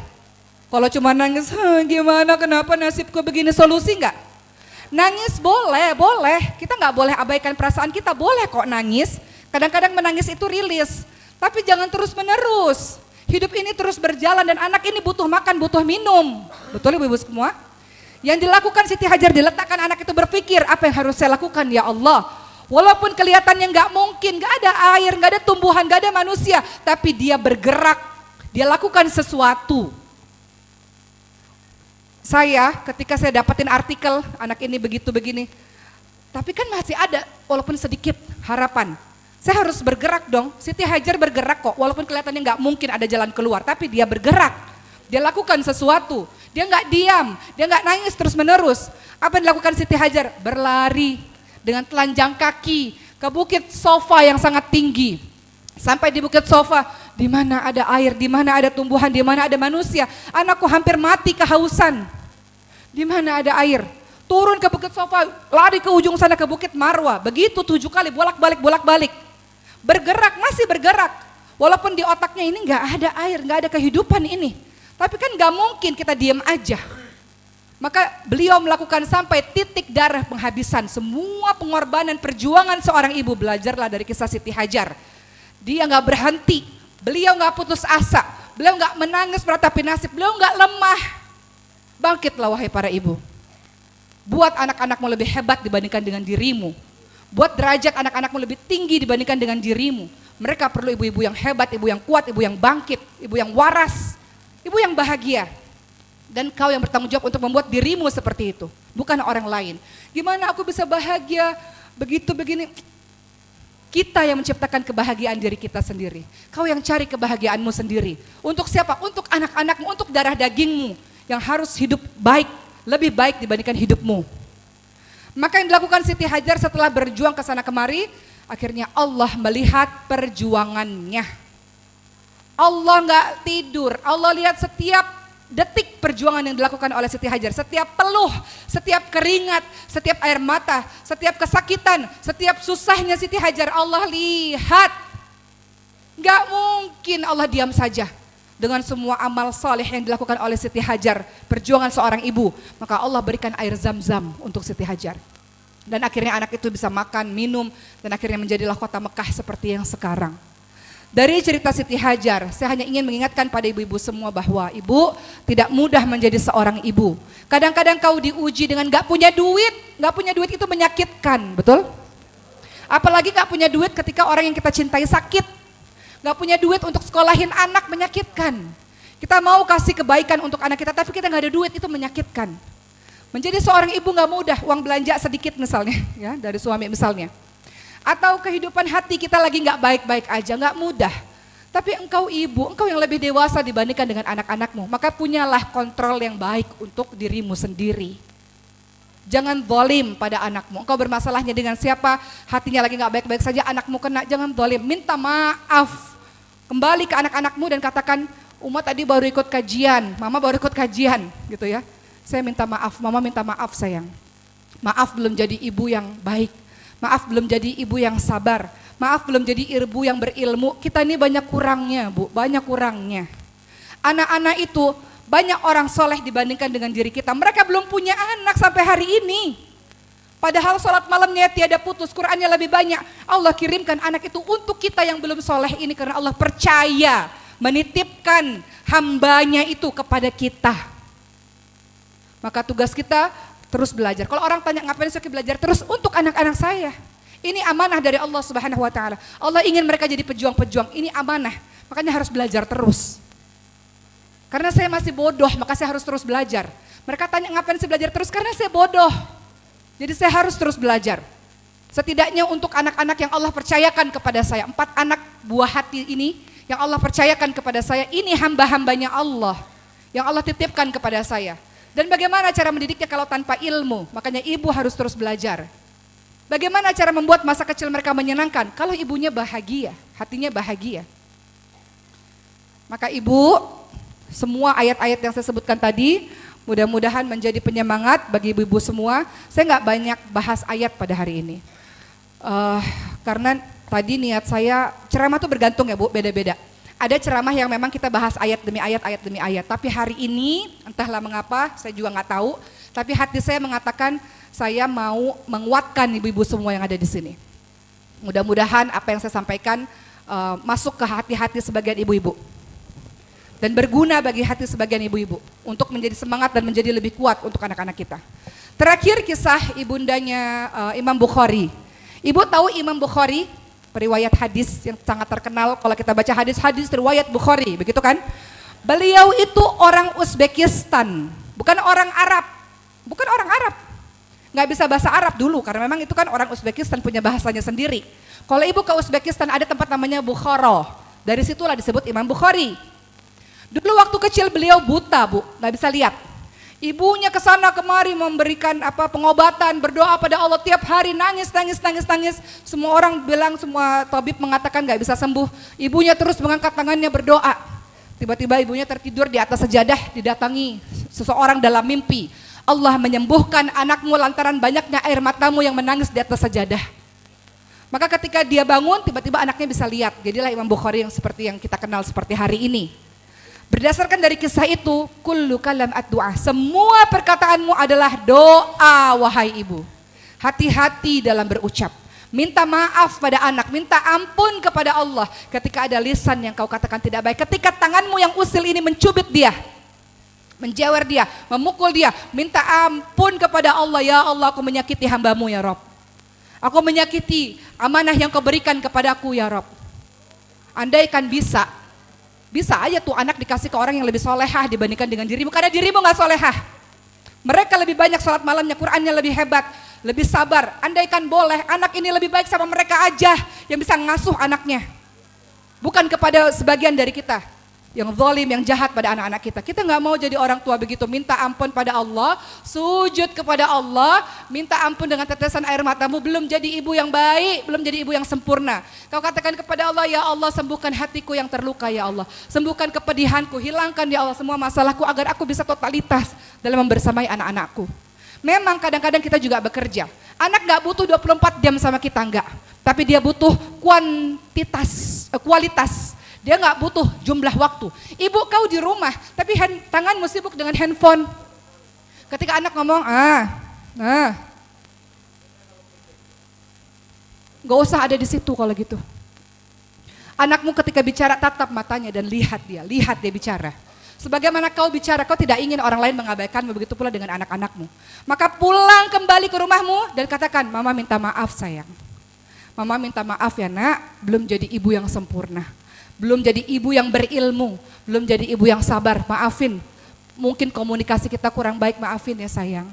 Speaker 1: Kalau cuma nangis, gimana, kenapa nasibku begini, solusi nggak? Nangis boleh, kita nggak boleh abaikan perasaan kita, boleh kok nangis. Kadang-kadang menangis itu rilis. Tapi jangan terus-menerus. Hidup ini terus berjalan dan anak ini butuh makan, butuh minum. Betul ibu-ibu semua? Yang dilakukan Siti Hajar, diletakkan anak itu berpikir, apa yang harus saya lakukan ya Allah? Walaupun kelihatannya nggak mungkin, nggak ada air, nggak ada tumbuhan, nggak ada manusia. Tapi dia bergerak, dia lakukan sesuatu. Saya ketika saya dapetin artikel, anak ini begitu begini. Tapi kan masih ada, walaupun sedikit harapan. Saya harus bergerak dong. Siti Hajar bergerak kok, walaupun kelihatannya nggak mungkin ada jalan keluar, tapi dia bergerak. Dia lakukan sesuatu. Dia nggak diam, dia nggak nangis terus menerus. Apa yang dilakukan Siti Hajar? Berlari dengan telanjang kaki ke bukit Sofa yang sangat tinggi. Sampai di bukit Sofa, Di mana ada air, di mana ada tumbuhan, di mana ada manusia. Anakku hampir mati kehausan. Di mana ada air? Turun ke Bukit Sofa, lari ke ujung sana ke Bukit Marwa. Begitu 7 kali bolak-balik. Bergerak, masih bergerak. Walaupun di otaknya ini nggak ada air, nggak ada kehidupan ini. Tapi kan nggak mungkin kita diam aja. Maka beliau melakukan sampai titik darah penghabisan. Semua pengorbanan perjuangan seorang ibu, belajarlah dari kisah Siti Hajar. Dia nggak berhenti, beliau nggak putus asa, beliau nggak menangis meratapi nasib, beliau nggak lemah. Bangkitlah wahai para ibu. Buat anak-anakmu lebih hebat dibandingkan dengan dirimu. Buat derajat anak-anakmu lebih tinggi dibandingkan dengan dirimu. Mereka perlu ibu-ibu yang hebat, ibu yang kuat, ibu yang bangkit, ibu yang waras, ibu yang bahagia. Dan kau yang bertanggung jawab untuk membuat dirimu seperti itu, bukan orang lain. Gimana aku bisa bahagia begitu begini? Kita yang menciptakan kebahagiaan diri kita sendiri. Kau yang cari kebahagiaanmu sendiri. Untuk siapa? Untuk anak-anakmu, untuk darah dagingmu yang harus hidup baik, lebih baik dibandingkan hidupmu. Maka yang dilakukan Siti Hajar setelah berjuang ke sana kemari, akhirnya Allah melihat perjuangannya. Allah nggak tidur, Allah lihat setiap detik perjuangan yang dilakukan oleh Siti Hajar, setiap peluh, setiap keringat, setiap air mata, setiap kesakitan, setiap susahnya Siti Hajar Allah lihat. Gak mungkin Allah diam saja dengan semua amal saleh yang dilakukan oleh Siti Hajar, perjuangan seorang ibu. Maka Allah berikan air zam-zam untuk Siti Hajar. Dan akhirnya anak itu bisa makan, minum, dan akhirnya menjadilah kota Mekah seperti yang sekarang. Dari cerita Siti Hajar, saya hanya ingin mengingatkan pada ibu-ibu semua bahwa ibu tidak mudah menjadi seorang ibu. Kadang-kadang kau diuji dengan gak punya duit itu menyakitkan, betul? Apalagi gak punya duit ketika orang yang kita cintai sakit. Gak punya duit untuk sekolahin anak menyakitkan. Kita mau kasih kebaikan untuk anak kita tapi kita gak ada duit, itu menyakitkan. Menjadi seorang ibu gak mudah, uang belanja sedikit misalnya, ya dari suami misalnya. Atau kehidupan hati kita lagi gak baik-baik aja, gak mudah. Tapi engkau ibu, engkau yang lebih dewasa dibandingkan dengan anak-anakmu. Maka punyalah kontrol yang baik untuk dirimu sendiri. Jangan zalim pada anakmu. Engkau bermasalahnya dengan siapa, hatinya lagi gak baik-baik saja, anakmu kena, jangan zalim. Minta maaf. Kembali ke anak-anakmu dan katakan, Uma tadi baru ikut kajian, mama baru ikut kajian gitu ya. Saya minta maaf, mama minta maaf sayang. Maaf belum jadi ibu yang baik. Maaf belum jadi ibu yang sabar. Maaf belum jadi ibu yang berilmu. Kita ini banyak kurangnya bu, banyak kurangnya. Anak-anak itu banyak orang soleh dibandingkan dengan diri kita. Mereka belum punya anak sampai hari ini. Padahal sholat malamnya tiada putus, Qur'annya lebih banyak. Allah kirimkan anak itu untuk kita yang belum soleh ini karena Allah percaya menitipkan hambanya itu kepada kita. Maka tugas kita terus belajar. Kalau orang tanya ngapain saya belajar terus untuk anak-anak saya. Ini amanah dari Allah Subhanahu wa taala. Allah ingin mereka jadi pejuang-pejuang. Ini amanah. Makanya harus belajar terus. Karena saya masih bodoh, maka saya harus terus belajar. Mereka tanya ngapain saya belajar terus? Karena saya bodoh. Jadi saya harus terus belajar. Setidaknya untuk anak-anak yang Allah percayakan kepada saya, 4 anak buah hati ini yang Allah percayakan kepada saya, ini hamba-hambanya Allah yang Allah titipkan kepada saya. Dan bagaimana cara mendidiknya kalau tanpa ilmu? Makanya ibu harus terus belajar. Bagaimana cara membuat masa kecil mereka menyenangkan? Kalau ibunya bahagia, hatinya bahagia. Maka ibu, semua ayat-ayat yang saya sebutkan tadi, mudah-mudahan menjadi penyemangat bagi ibu-ibu semua. Saya nggak banyak bahas ayat pada hari ini. Karena tadi niat saya, ceramah itu bergantung ya bu, beda-beda. Ada ceramah yang memang kita bahas ayat demi ayat, ayat demi ayat. Tapi hari ini, entahlah mengapa, saya juga nggak tahu. Tapi hati saya mengatakan, saya mau menguatkan ibu-ibu semua yang ada di sini. Mudah-mudahan apa yang saya sampaikan masuk ke hati-hati sebagian ibu-ibu. Dan berguna bagi hati sebagian ibu-ibu. Untuk menjadi semangat dan menjadi lebih kuat untuk anak-anak kita. Terakhir kisah ibundanya Imam Bukhari. Ibu tahu Imam Bukhari? Periwayat hadis yang sangat terkenal kalau kita baca hadis-hadis riwayat Bukhari, begitu kan? Beliau itu orang Uzbekistan, bukan orang Arab, nggak bisa bahasa Arab dulu karena memang itu kan orang Uzbekistan punya bahasanya sendiri. Kalau ibu ke Uzbekistan ada tempat namanya Bukhara, dari situlah disebut Imam Bukhari. Dulu waktu kecil beliau buta bu, nggak bisa lihat. Ibunya ke sana kemari memberikan pengobatan, berdoa pada Allah tiap hari, nangis. Semua orang bilang, semua tabib mengatakan nggak bisa sembuh. Ibunya terus mengangkat tangannya berdoa. Tiba-tiba ibunya tertidur di atas sejadah, didatangi seseorang dalam mimpi. Allah menyembuhkan anakmu lantaran banyaknya air matamu yang menangis di atas sejadah. Maka ketika dia bangun, tiba-tiba anaknya bisa lihat. Jadilah Imam Bukhari yang seperti yang kita kenal seperti hari ini. Berdasarkan dari kisah itu, kullu kalam ad-du'a, semua perkataanmu adalah doa wahai ibu. Hati-hati dalam berucap. Minta maaf pada anak, minta ampun kepada Allah ketika ada lisan yang kau katakan tidak baik. Ketika tanganmu yang usil ini mencubit dia, menjewer dia, memukul dia, minta ampun kepada Allah. Ya Allah, aku menyakiti hambamu ya Rob. Aku menyakiti amanah yang kau berikan kepadaku ya Rob. Andaikan bisa aja tuh anak dikasih ke orang yang lebih solehah dibandingkan dengan dirimu, karena dirimu gak solehah. Mereka lebih banyak sholat malamnya, Qur'annya lebih hebat, lebih sabar. Andaikan boleh, anak ini lebih baik sama mereka aja yang bisa ngasuh anaknya. Bukan kepada sebagian dari kita yang zalim, yang jahat pada anak-anak kita. Kita gak mau jadi orang tua begitu, minta ampun pada Allah, sujud kepada Allah, minta ampun dengan tetesan air matamu, belum jadi ibu yang baik, belum jadi ibu yang sempurna. Kau katakan kepada Allah, ya Allah sembuhkan hatiku yang terluka ya Allah, sembuhkan kepedihanku, hilangkan ya Allah semua masalahku agar aku bisa totalitas dalam membersamai anak-anakku. Memang kadang-kadang kita juga bekerja, anak gak butuh 24 jam sama kita, enggak, tapi dia butuh kualitas. Dia nggak butuh jumlah waktu. Ibu kau di rumah, tapi tanganmu sibuk dengan handphone. Ketika anak ngomong, nggak usah ada di situ kalau gitu. Anakmu ketika bicara tatap matanya dan lihat dia bicara. Sebagaimana kau bicara, kau tidak ingin orang lain mengabaikanmu, begitu pula dengan anak-anakmu. Maka pulang kembali ke rumahmu dan katakan, Mama minta maaf sayang. Mama minta maaf ya nak, belum jadi ibu yang sempurna. Belum jadi ibu yang berilmu, belum jadi ibu yang sabar, maafin. Mungkin komunikasi kita kurang baik, maafin ya sayang.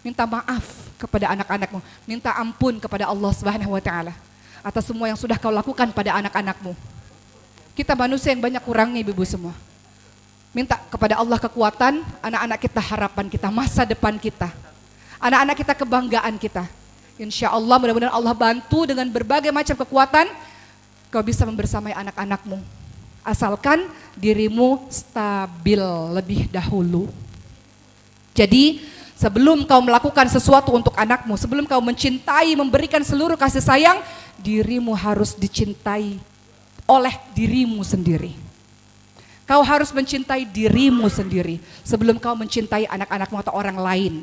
Speaker 1: Minta maaf kepada anak-anakmu, minta ampun kepada Allah Subhanahu wa taala atas semua yang sudah kau lakukan pada anak-anakmu. Kita manusia yang banyak kurangnya ibu-ibu semua. Minta kepada Allah kekuatan, anak-anak kita harapan kita, masa depan kita. Anak-anak kita kebanggaan kita. Insya Allah mudah-mudahan Allah bantu dengan berbagai macam kekuatan, kau bisa membersamai anak-anakmu. Asalkan dirimu stabil lebih dahulu. Jadi sebelum kau melakukan sesuatu untuk anakmu, sebelum kau mencintai, memberikan seluruh kasih sayang, dirimu harus dicintai oleh dirimu sendiri. Kau harus mencintai dirimu sendiri sebelum kau mencintai anak-anakmu atau orang lain.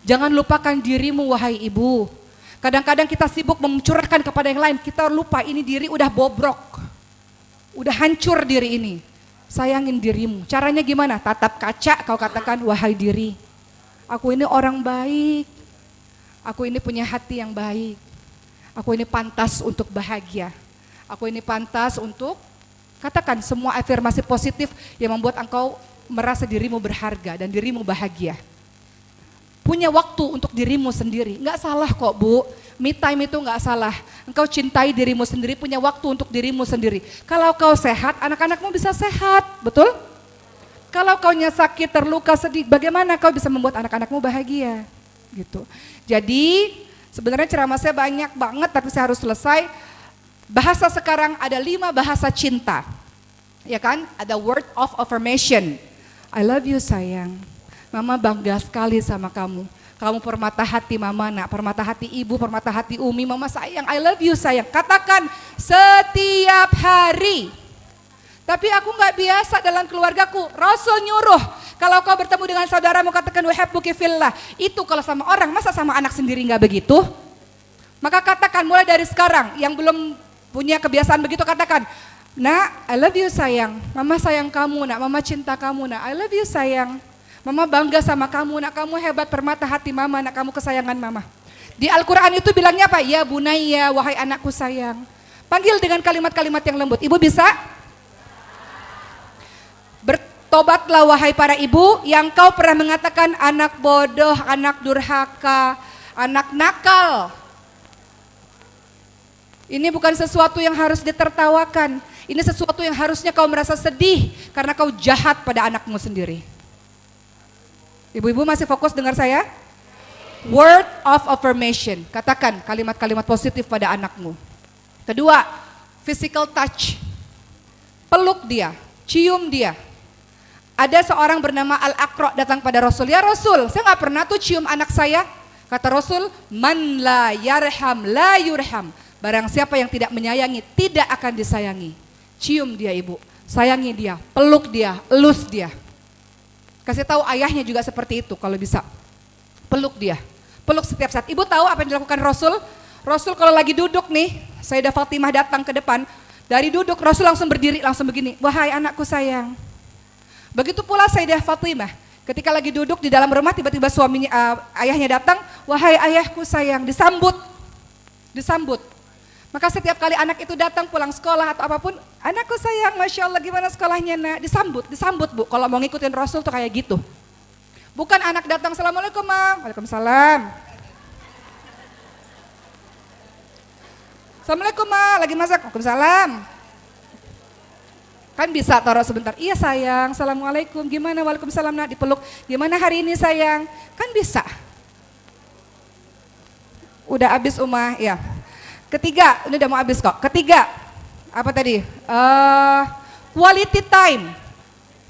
Speaker 1: Jangan lupakan dirimu wahai ibu. Kadang-kadang kita sibuk mencurahkan kepada yang lain, kita lupa ini diri udah bobrok, udah hancur diri ini. Sayangin dirimu, caranya gimana? Tatap kaca, kau katakan, wahai diri, aku ini orang baik, aku ini punya hati yang baik, aku ini pantas untuk bahagia, aku ini pantas untuk, katakan semua afirmasi positif yang membuat engkau merasa dirimu berharga dan dirimu bahagia. Punya waktu untuk dirimu sendiri, nggak salah kok Bu, me time itu nggak salah. Engkau cintai dirimu sendiri, punya waktu untuk dirimu sendiri. Kalau kau sehat, anak-anakmu bisa sehat, betul? Kalau kau sakit, terluka, sedih, bagaimana kau bisa membuat anak-anakmu bahagia? Gitu. Jadi sebenarnya ceramah saya banyak banget, tapi saya harus selesai. Bahasa sekarang ada 5 bahasa cinta, ya kan? Ada word of affirmation, I love you sayang. Mama bangga sekali sama kamu. Kamu permata hati mama nak, permata hati ibu, permata hati Umi. Mama sayang, I love you sayang. Katakan setiap hari. Tapi aku gak biasa dalam keluargaku. Rasul nyuruh, kalau kau bertemu dengan saudaramu katakan uhibbuki fillah. Itu kalau sama orang, masa sama anak sendiri gak begitu? Maka katakan mulai dari sekarang, yang belum punya kebiasaan begitu katakan, nak, I love you sayang. Mama sayang kamu nak, mama cinta kamu nak, I love you sayang. Mama bangga sama kamu, nak kamu hebat, permata hati mama, nak kamu kesayangan mama. Di Al-Quran itu bilangnya apa? Ya bunayya, wahai anakku sayang. Panggil dengan kalimat-kalimat yang lembut. Ibu bisa? Bertobatlah wahai para ibu yang kau pernah mengatakan anak bodoh, anak durhaka, anak nakal. Ini bukan sesuatu yang harus ditertawakan. Ini sesuatu yang harusnya kau merasa sedih karena kau jahat pada anakmu sendiri. Ibu-ibu masih fokus dengar saya? Word of affirmation. Katakan kalimat-kalimat positif pada anakmu. Kedua, physical touch. Peluk dia, cium dia. Ada seorang bernama Al-Aqra datang pada Rasul. Ya Rasul, saya nggak pernah tuh cium anak saya. Kata Rasul, man la yarham la yurham. Barang siapa yang tidak menyayangi, tidak akan disayangi. Cium dia ibu, sayangi dia, peluk dia, elus dia. Kasih tahu ayahnya juga seperti itu kalau bisa. Peluk dia, peluk setiap saat. Ibu tahu apa yang dilakukan Rasul? Rasul kalau lagi duduk nih, Sayyidah Fatimah datang ke depan. Dari duduk Rasul langsung berdiri, langsung begini. Wahai anakku sayang. Begitu pula Sayyidah Fatimah. Ketika lagi duduk di dalam rumah, tiba-tiba suaminya, ayahnya datang. Wahai ayahku sayang, disambut. Disambut. Maka setiap kali anak itu datang pulang sekolah atau apapun, anakku sayang, Masya Allah gimana sekolahnya nak? Disambut, disambut bu. Kalau mau ngikutin Rasul tuh kayak gitu. Bukan anak datang, Assalamualaikum ma. Waalaikumsalam. Assalamualaikum ma, lagi masak. Waalaikumsalam. Kan bisa taruh sebentar, iya sayang, Assalamualaikum, gimana? Waalaikumsalam nak, dipeluk. Gimana hari ini sayang? Kan bisa. Udah habis Umah, ya. Ketiga, ini udah mau habis kok. Ketiga, apa tadi? Quality time.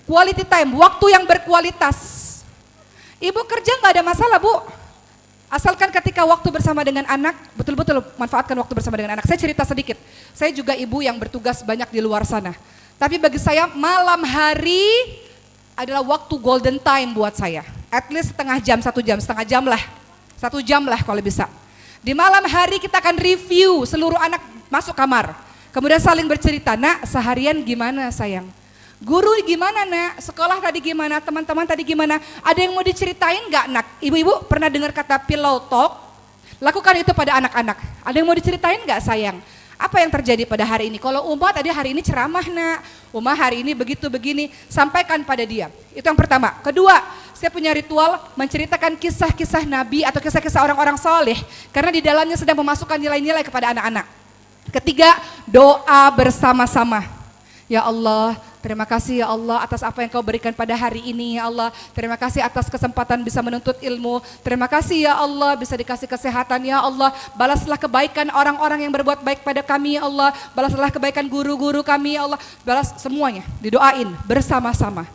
Speaker 1: Quality time, waktu yang berkualitas. Ibu kerja nggak ada masalah bu, asalkan ketika waktu bersama dengan anak, betul-betul manfaatkan waktu bersama dengan anak. Saya cerita sedikit, saya juga ibu yang bertugas banyak di luar sana. Tapi bagi saya malam hari adalah waktu golden time buat saya. At least setengah jam, 1 jam, setengah jam lah. 1 jam lah kalau bisa. Di malam hari kita akan review seluruh anak masuk kamar. Kemudian saling bercerita, nak seharian gimana sayang? Guru gimana nak? Sekolah tadi gimana? Teman-teman tadi gimana? Ada yang mau diceritain gak nak? Ibu-ibu pernah dengar kata pillow talk? Lakukan itu pada anak-anak. Ada yang mau diceritain gak sayang? Apa yang terjadi pada hari ini? Kalau Uma tadi hari ini ceramah nak, Uma hari ini begitu begini, sampaikan pada dia. Itu yang pertama. Kedua, saya punya ritual menceritakan kisah-kisah Nabi atau kisah-kisah orang-orang soleh. Karena di dalamnya sedang memasukkan nilai-nilai kepada anak-anak. Ketiga, doa bersama-sama. Ya Allah, terima kasih ya Allah atas apa yang kau berikan pada hari ini ya Allah. Terima kasih atas kesempatan bisa menuntut ilmu. Terima kasih ya Allah bisa dikasih kesehatan ya Allah. Balaslah kebaikan orang-orang yang berbuat baik pada kami ya Allah. Balaslah kebaikan guru-guru kami ya Allah. Balas semuanya, didoain bersama-sama.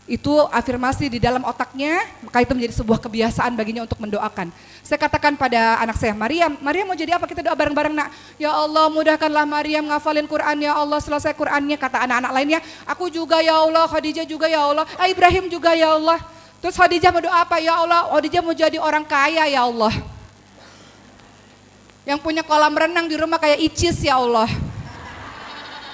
Speaker 1: Itu afirmasi di dalam otaknya, maka itu menjadi sebuah kebiasaan baginya untuk mendoakan. Saya katakan pada anak saya, Maryam mau jadi apa? Kita doa bareng-bareng nak. Ya Allah mudahkanlah Maryam ngafalin Quran ya Allah, selesai Qurannya. Kata anak-anak lainnya, aku juga ya Allah, Khadijah juga ya Allah, Ibrahim juga ya Allah. Terus Khadijah mau doa apa? Ya Allah, Khadijah mau jadi orang kaya ya Allah. Yang punya kolam renang di rumah kayak Icis ya Allah.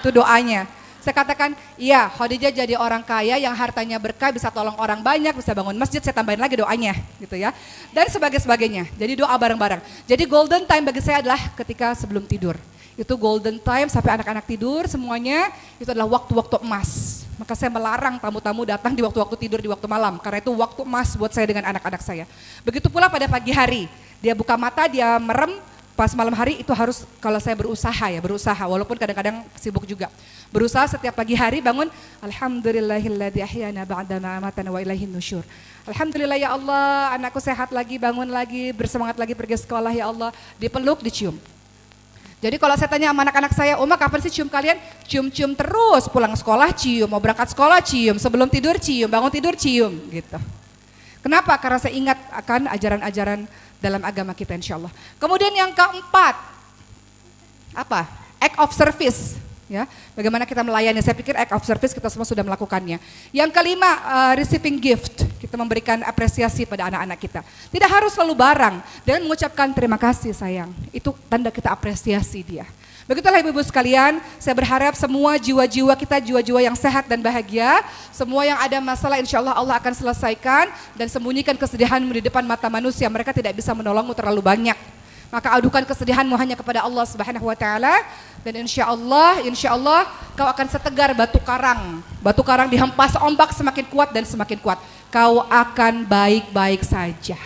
Speaker 1: Itu doanya. Saya katakan, iya Khadijah jadi orang kaya yang hartanya berkah, bisa tolong orang banyak, bisa bangun masjid, saya tambahin lagi doanya gitu ya. Dan sebagainya, jadi doa bareng-bareng. Jadi golden time bagi saya adalah ketika sebelum tidur. Itu golden time sampai anak-anak tidur semuanya, itu adalah waktu-waktu emas. Maka saya melarang tamu-tamu datang di waktu-waktu tidur, di waktu malam. Karena itu waktu emas buat saya dengan anak-anak saya. Begitu pula pada pagi hari, dia buka mata, dia merem, pas malam hari itu harus kalau saya berusaha walaupun kadang-kadang sibuk juga. Berusaha setiap pagi hari bangun, alhamdulillahilladzi ahyana ba'da ma amatana wa ilaihin nusyur. Alhamdulillah ya Allah, anakku sehat lagi, bangun lagi, bersemangat lagi pergi sekolah ya Allah, dipeluk, dicium. Jadi kalau saya tanya sama anak-anak saya, Uma kapan sih cium kalian? Cium-cium terus, pulang sekolah cium, mau berangkat sekolah cium, sebelum tidur cium, bangun tidur cium gitu. Kenapa? Karena saya ingat akan ajaran-ajaran dalam agama kita insya Allah. Kemudian yang keempat, apa? Act of service. Ya, bagaimana kita melayani, saya pikir act of service kita semua sudah melakukannya. Yang kelima, receiving gift, kita memberikan apresiasi pada anak-anak kita. Tidak harus selalu barang, dan mengucapkan terima kasih sayang, itu tanda kita apresiasi dia. Begitulah ibu-ibu sekalian, saya berharap semua jiwa-jiwa kita, jiwa-jiwa yang sehat dan bahagia, semua yang ada masalah insya Allah Allah akan selesaikan, dan sembunyikan kesedihanmu di depan mata manusia, mereka tidak bisa menolongmu terlalu banyak. Maka adukan kesedihanmu hanya kepada Allah Subhanahu wa taala dan insya Allah kau akan setegar batu karang. Batu karang dihempas ombak semakin kuat dan semakin kuat. Kau akan baik-baik saja.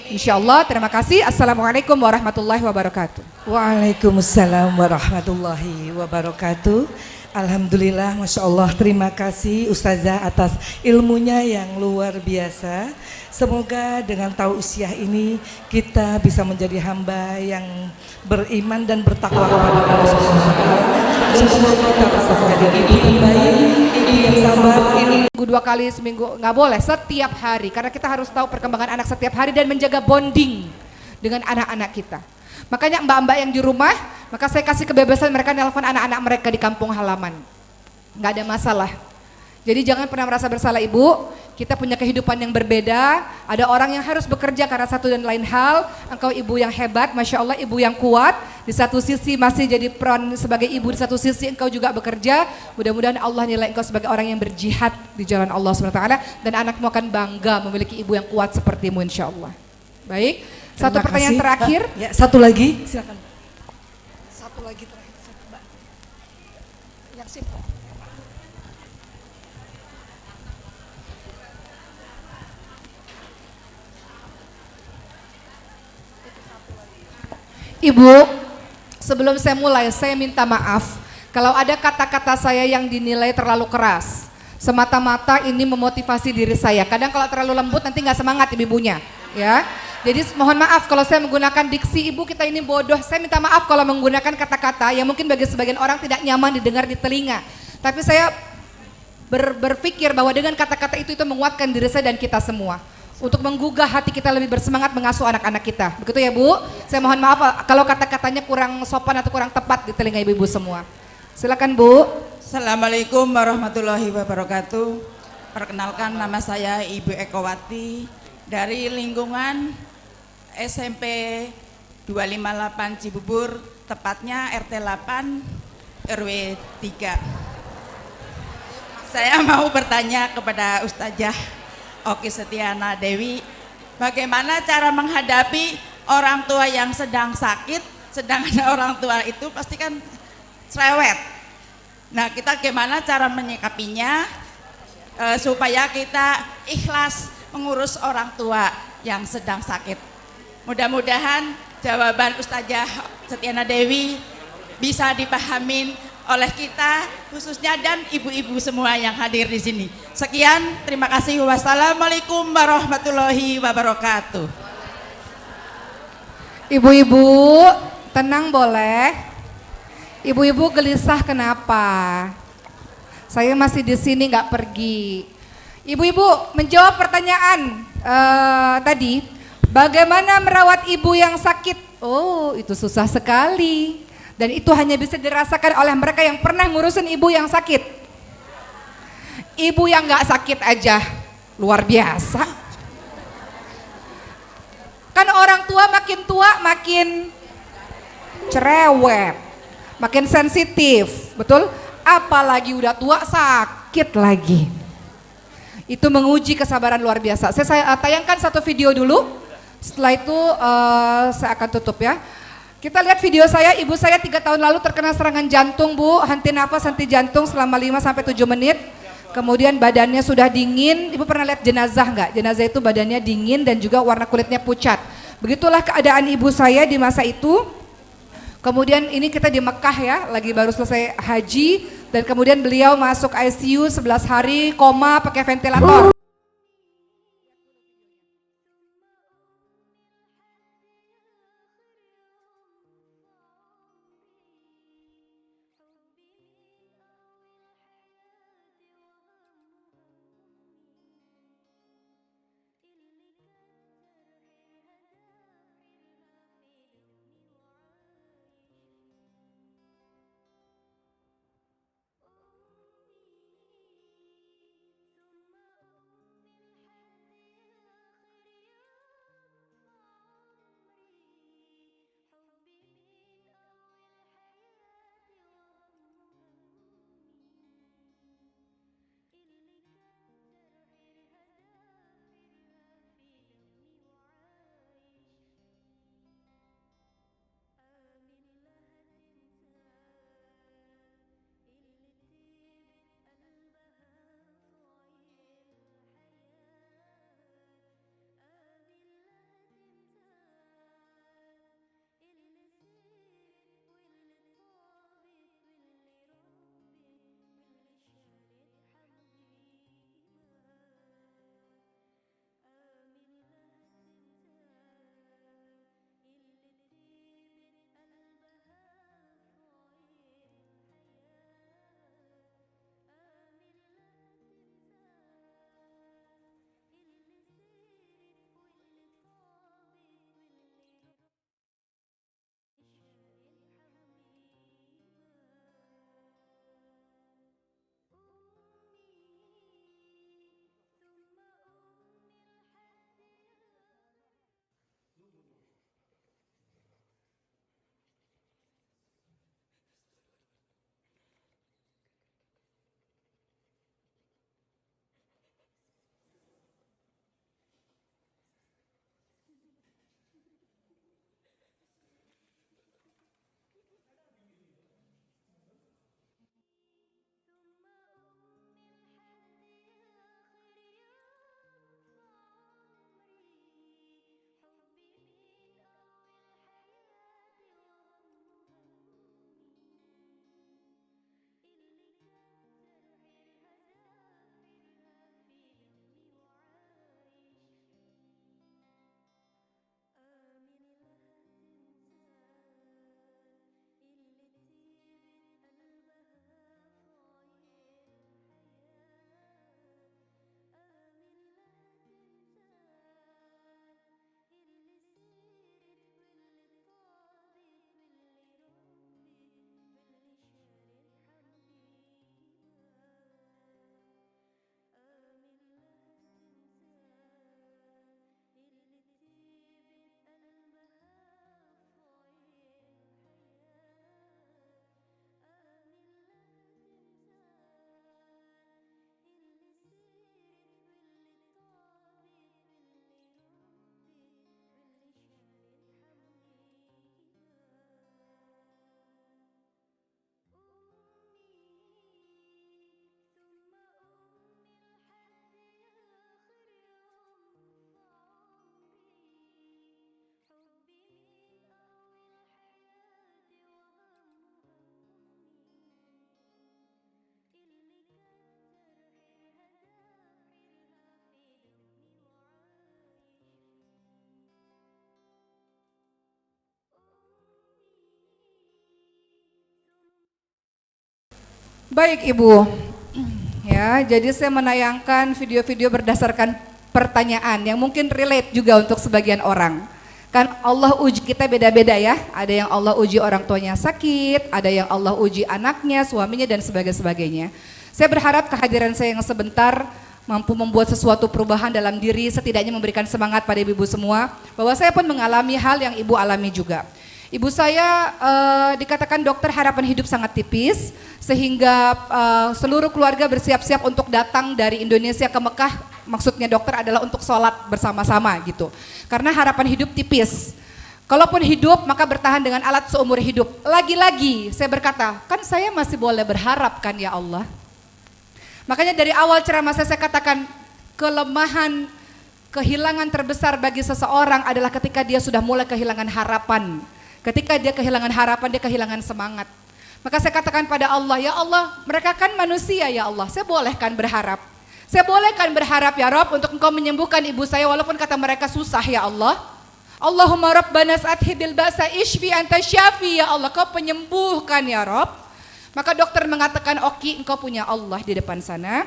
Speaker 1: Insya Allah, terima kasih. Assalamualaikum warahmatullahi wabarakatuh.
Speaker 2: Waalaikumsalam warahmatullahi wabarakatuh. Alhamdulillah, Masya Allah, terima kasih Ustazah atas ilmunya yang luar biasa. Semoga dengan tausiah ini kita bisa menjadi hamba yang beriman dan bertakwa kepada Allah Subhanahu wa Ta'ala. Dan semoga kita bisa menjadi ibu yang baik, ibu yang sabar.
Speaker 1: Minggu 2 kali seminggu nggak boleh, setiap hari, karena kita harus tahu perkembangan anak setiap hari dan menjaga bonding dengan anak-anak kita. Makanya mbak-mbak yang di rumah, maka saya kasih kebebasan mereka nelpon anak-anak mereka di kampung halaman. Nggak ada masalah. Jadi jangan pernah merasa bersalah ibu, kita punya kehidupan yang berbeda, ada orang yang harus bekerja karena satu dan lain hal, engkau ibu yang hebat, Masya Allah ibu yang kuat, di satu sisi masih jadi peran sebagai ibu, di satu sisi engkau juga bekerja, mudah-mudahan Allah nilai engkau sebagai orang yang berjihad di jalan Allah SWT, dan anakmu akan bangga memiliki ibu yang kuat sepertimu insya Allah. Baik. Satu pertanyaan terakhir.
Speaker 2: Ya, satu lagi, silakan.
Speaker 1: Satu lagi terakhir, Mbak. Yang sip. Ibu, sebelum saya mulai, saya minta maaf kalau ada kata-kata saya yang dinilai terlalu keras. Semata-mata ini memotivasi diri saya. Kadang kalau terlalu lembut nanti nggak semangat ibu-ibunya, ya. Jadi mohon maaf kalau saya menggunakan diksi ibu kita ini bodoh. Saya minta maaf kalau menggunakan kata-kata yang mungkin bagi sebagian orang tidak nyaman didengar di telinga. Tapi saya berpikir bahwa dengan kata-kata itu menguatkan diri saya dan kita semua. Untuk menggugah hati kita lebih bersemangat mengasuh anak-anak kita. Begitu ya Bu? Saya mohon maaf kalau kata-katanya kurang sopan atau kurang tepat di telinga ibu-ibu semua. Silakan Bu.
Speaker 3: Assalamualaikum warahmatullahi wabarakatuh. Perkenalkan, nama saya Ibu Ekowati dari lingkungan SMP 258 Cibubur, tepatnya RT 8 RW 3. Saya mau bertanya kepada Ustazah Oki Setiana Dewi, bagaimana cara menghadapi orang tua yang sedang sakit, sedangkan orang tua itu pasti kan cerewet. Nah, kita gimana cara menyikapinya supaya kita ikhlas mengurus orang tua yang sedang sakit. Mudah-mudahan jawaban Ustazah Setiana Dewi bisa dipahamin oleh kita khususnya dan ibu-ibu semua yang hadir di sini. Sekian, terima kasih. Wassalamualaikum warahmatullahi wabarakatuh.
Speaker 1: Ibu-ibu tenang boleh. Ibu-ibu gelisah kenapa? Saya masih di sini nggak pergi. Ibu-ibu menjawab pertanyaan tadi, bagaimana merawat ibu yang sakit? Oh, itu susah sekali. Dan itu hanya bisa dirasakan oleh mereka yang pernah ngurusin ibu yang sakit. Ibu yang nggak sakit aja luar biasa. Kan orang tua makin cerewet, makin sensitif, betul? Apalagi udah tua sakit lagi. Itu menguji kesabaran luar biasa. Saya tayangkan satu video dulu. Setelah itu saya akan tutup ya. Kita lihat video saya, ibu saya 3 tahun lalu terkena serangan jantung Bu, henti nafas, henti jantung selama 5-7 menit. Kemudian badannya sudah dingin, ibu pernah lihat jenazah nggak? Jenazah itu badannya dingin dan juga warna kulitnya pucat. Begitulah keadaan ibu saya di masa itu. Kemudian ini kita di Mekah ya, lagi baru selesai haji. Dan kemudian beliau masuk ICU 11 hari, koma pakai ventilator. Baik Ibu, ya jadi saya menayangkan video-video berdasarkan pertanyaan yang mungkin relate juga untuk sebagian orang. Kan Allah uji kita beda-beda ya, ada yang Allah uji orang tuanya sakit, ada yang Allah uji anaknya, suaminya dan sebagainya. Saya berharap kehadiran saya yang sebentar mampu membuat sesuatu perubahan dalam diri, setidaknya memberikan semangat pada ibu-ibu semua, bahwa saya pun mengalami hal yang ibu alami juga. Ibu saya dikatakan dokter harapan hidup sangat tipis, sehingga seluruh keluarga bersiap-siap untuk datang dari Indonesia ke Mekah, maksudnya dokter adalah untuk sholat bersama-sama gitu. Karena harapan hidup tipis. Kalaupun hidup maka bertahan dengan alat seumur hidup. Lagi-lagi saya berkata, kan saya masih boleh berharap kan ya Allah. Makanya dari awal ceramah saya katakan kelemahan, kehilangan terbesar bagi seseorang adalah ketika dia sudah mulai kehilangan harapan. Ketika dia kehilangan harapan, dia kehilangan semangat. Maka saya katakan pada Allah, ya Allah, mereka kan manusia ya Allah, saya bolehkan berharap. Saya bolehkan berharap ya Rabb untuk Engkau menyembuhkan ibu saya walaupun kata mereka susah ya Allah. Allahumma Rabbana sa'adhi bil ba'sa ishfi anta syafi ya Allah, Kau penyembuhkan ya Rabb. Maka dokter mengatakan, oke, Engkau punya Allah di depan sana.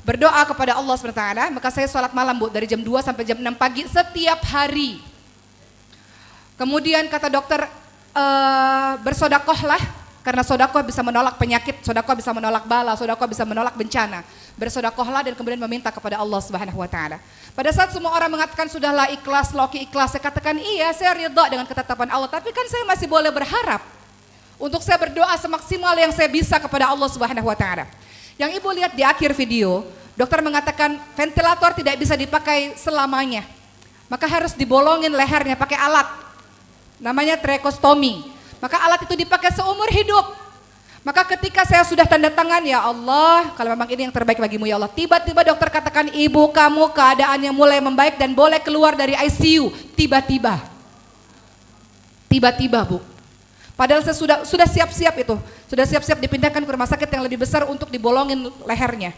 Speaker 1: Berdoa kepada Allah SWT, maka saya sholat malam Bu, dari jam 2 sampai jam 6 pagi setiap hari. Kemudian kata dokter, bersodakohlah, karena sodakoh bisa menolak penyakit, sodakoh bisa menolak bala, sodakoh bisa menolak bencana. Bersodakohlah dan kemudian meminta kepada Allah Subhanahu Wa Taala. Pada saat semua orang mengatakan sudahlah ikhlas, Loki ikhlas, saya katakan iya, saya ridha dengan ketetapan Allah, tapi kan saya masih boleh berharap. Untuk saya berdoa semaksimal yang saya bisa kepada Allah Subhanahu Wa Taala. Yang ibu lihat di akhir video, dokter mengatakan ventilator tidak bisa dipakai selamanya, maka harus dibolongin lehernya pakai alat. Namanya tracheostomy. Maka alat itu dipakai seumur hidup. Maka ketika saya sudah tanda tangan, ya Allah, kalau memang ini yang terbaik bagimu ya Allah. Tiba-tiba dokter katakan, ibu kamu keadaannya mulai membaik dan boleh keluar dari ICU. Tiba-tiba Bu. Padahal saya sudah siap-siap itu. Sudah siap-siap dipindahkan ke rumah sakit yang lebih besar untuk dibolongin lehernya.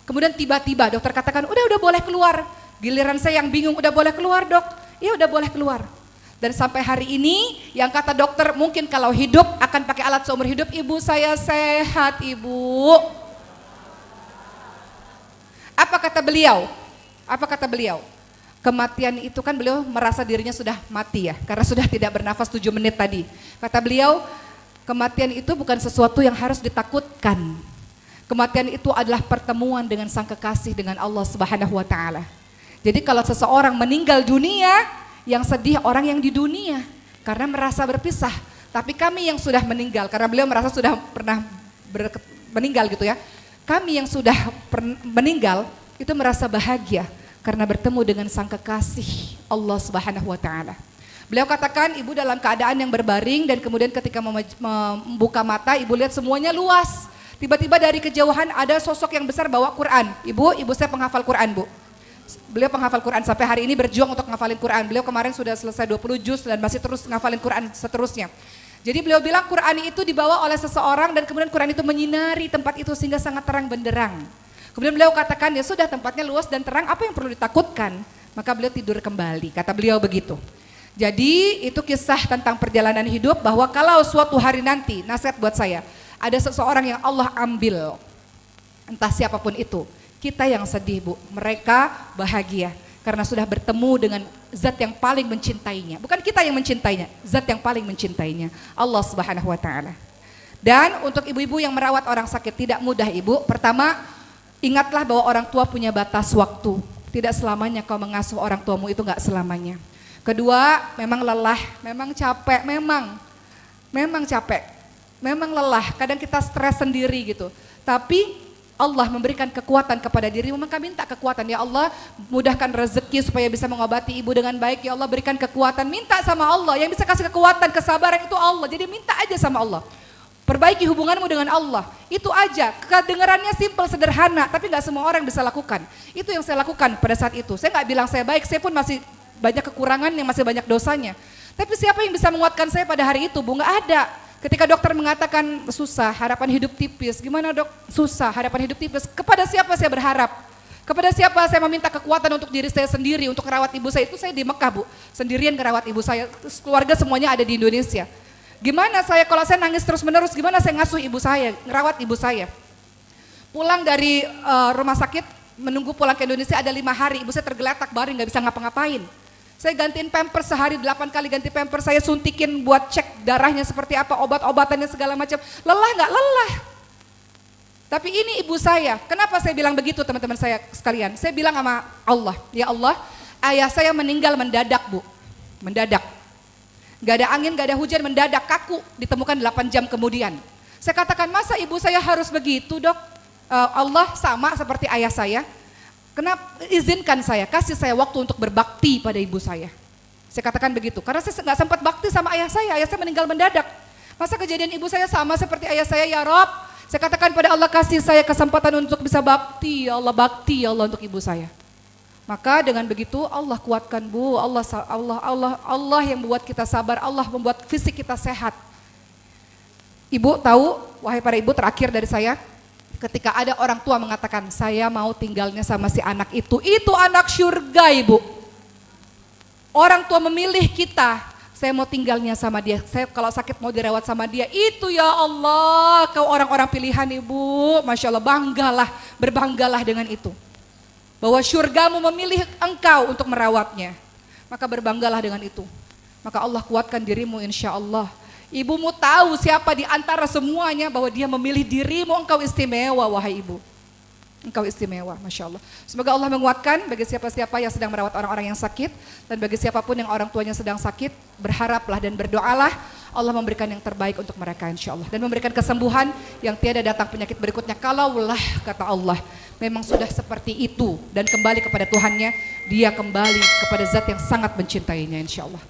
Speaker 1: Kemudian tiba-tiba dokter katakan, udah boleh keluar. Giliran saya yang bingung, udah boleh keluar dok? Iya udah boleh keluar. Dan sampai hari ini yang kata dokter mungkin kalau hidup akan pakai alat seumur hidup, ibu saya sehat ibu. Apa kata beliau? Kematian itu kan beliau merasa dirinya sudah mati ya, karena sudah tidak bernafas 7 menit tadi. Kata beliau, kematian itu bukan sesuatu yang harus ditakutkan. Kematian itu adalah pertemuan dengan sang kekasih, dengan Allah Subhanahu Wa Taala. Jadi kalau seseorang meninggal dunia, yang sedih orang yang di dunia karena merasa berpisah. Tapi kami yang sudah meninggal, karena beliau merasa sudah pernah meninggal gitu ya. Kami yang sudah meninggal itu merasa bahagia karena bertemu dengan sang kekasih Allah Subhanahu Wa Taala. Beliau katakan ibu dalam keadaan yang berbaring dan kemudian ketika membuka mata ibu lihat semuanya luas. Tiba-tiba dari kejauhan ada sosok yang besar bawa Quran. Ibu saya penghafal Quran Bu. Beliau penghafal Quran sampai hari ini berjuang untuk ngafalin Quran. Beliau kemarin sudah selesai 20 juz dan masih terus ngafalin Quran seterusnya. Jadi beliau bilang Quran itu dibawa oleh seseorang dan kemudian Quran itu menyinari tempat itu sehingga sangat terang benderang. Kemudian beliau katakan ya sudah tempatnya luas dan terang, apa yang perlu ditakutkan? Maka beliau tidur kembali, kata beliau begitu. Jadi itu kisah tentang perjalanan hidup bahwa kalau suatu hari nanti, nasihat buat saya, ada seseorang yang Allah ambil, entah siapapun itu. Kita yang sedih Bu, mereka bahagia karena sudah bertemu dengan zat yang paling mencintainya. Bukan kita yang mencintainya, zat yang paling mencintainya, Allah Subhanahu Wa Taala. Dan untuk ibu-ibu yang merawat orang sakit tidak mudah Ibu. Pertama, ingatlah bahwa orang tua punya batas waktu. Tidak selamanya kau mengasuh orang tuamu, itu enggak selamanya. Kedua, memang lelah, memang capek, memang capek, memang lelah. Kadang kita stres sendiri gitu. Tapi Allah memberikan kekuatan kepada dirimu, maka minta kekuatan. Ya Allah, mudahkan rezeki supaya bisa mengobati ibu dengan baik. Ya Allah, berikan kekuatan. Minta sama Allah, yang bisa kasih kekuatan, kesabaran itu Allah. Jadi minta aja sama Allah. Perbaiki hubunganmu dengan Allah. Itu aja, kedengarannya simpel, sederhana, tapi gak semua orang bisa lakukan. Itu yang saya lakukan pada saat itu. Saya gak bilang saya baik, saya pun masih banyak kekurangan yang masih banyak dosanya. Tapi siapa yang bisa menguatkan saya pada hari itu Bu? Gak ada. Ketika dokter mengatakan susah, harapan hidup tipis, gimana dok? Susah, harapan hidup tipis. Kepada siapa saya berharap? Kepada siapa saya meminta kekuatan untuk diri saya sendiri, untuk merawat ibu saya? Itu saya di Mekah Bu, sendirian merawat ibu saya. Keluarga semuanya ada di Indonesia. Gimana saya kalau saya nangis terus menerus, gimana saya ngasuh ibu saya, ngerawat ibu saya. Pulang dari rumah sakit, menunggu pulang ke Indonesia ada 5 hari, ibu saya tergeletak baring nggak bisa ngapa-ngapain. Saya gantiin pampers sehari 8 kali ganti pampers, saya suntikin buat cek darahnya seperti apa, obat-obatannya segala macam. Lelah nggak? Lelah. Tapi ini ibu saya, kenapa saya bilang begitu teman-teman saya sekalian? Saya bilang sama Allah, ya Allah, ayah saya meninggal mendadak Bu, mendadak. Gak ada angin, gak ada hujan, mendadak, kaku, ditemukan 8 jam kemudian. Saya katakan, masa ibu saya harus begitu dok? Allah sama seperti ayah saya. Kenapa izinkan saya, kasih saya waktu untuk berbakti pada ibu saya. Saya katakan begitu, karena saya nggak sempat bakti sama ayah saya meninggal mendadak. Masa kejadian ibu saya sama seperti ayah saya, ya Rob. Saya katakan pada Allah, kasih saya kesempatan untuk bisa bakti, ya Allah, bakti ya Allah untuk ibu saya. Maka dengan begitu Allah kuatkan Bu, Allah yang membuat kita sabar, Allah membuat fisik kita sehat. Ibu tahu, wahai para ibu, terakhir dari saya, ketika ada orang tua mengatakan saya mau tinggalnya sama si anak itu anak surga Ibu. Orang tua memilih kita, saya mau tinggalnya sama dia, saya kalau sakit mau dirawat sama dia, itu ya Allah, kau orang-orang pilihan Ibu, Masya Allah, banggalah, berbanggalah dengan itu. Bahwa surgamu memilih engkau untuk merawatnya, maka berbanggalah dengan itu. Maka Allah kuatkan dirimu insya Allah. Ibumu tahu siapa di antara semuanya bahwa dia memilih dirimu, engkau istimewa wahai ibu. Engkau istimewa, Masya Allah. Semoga Allah menguatkan bagi siapa-siapa yang sedang merawat orang-orang yang sakit, dan bagi siapapun yang orang tuanya sedang sakit, berharaplah dan berdoalah Allah memberikan yang terbaik untuk mereka insya Allah. Dan memberikan kesembuhan yang tiada datang penyakit berikutnya. Kalaulah kata Allah memang sudah seperti itu dan kembali kepada Tuhannya, dia kembali kepada zat yang sangat mencintainya insya Allah.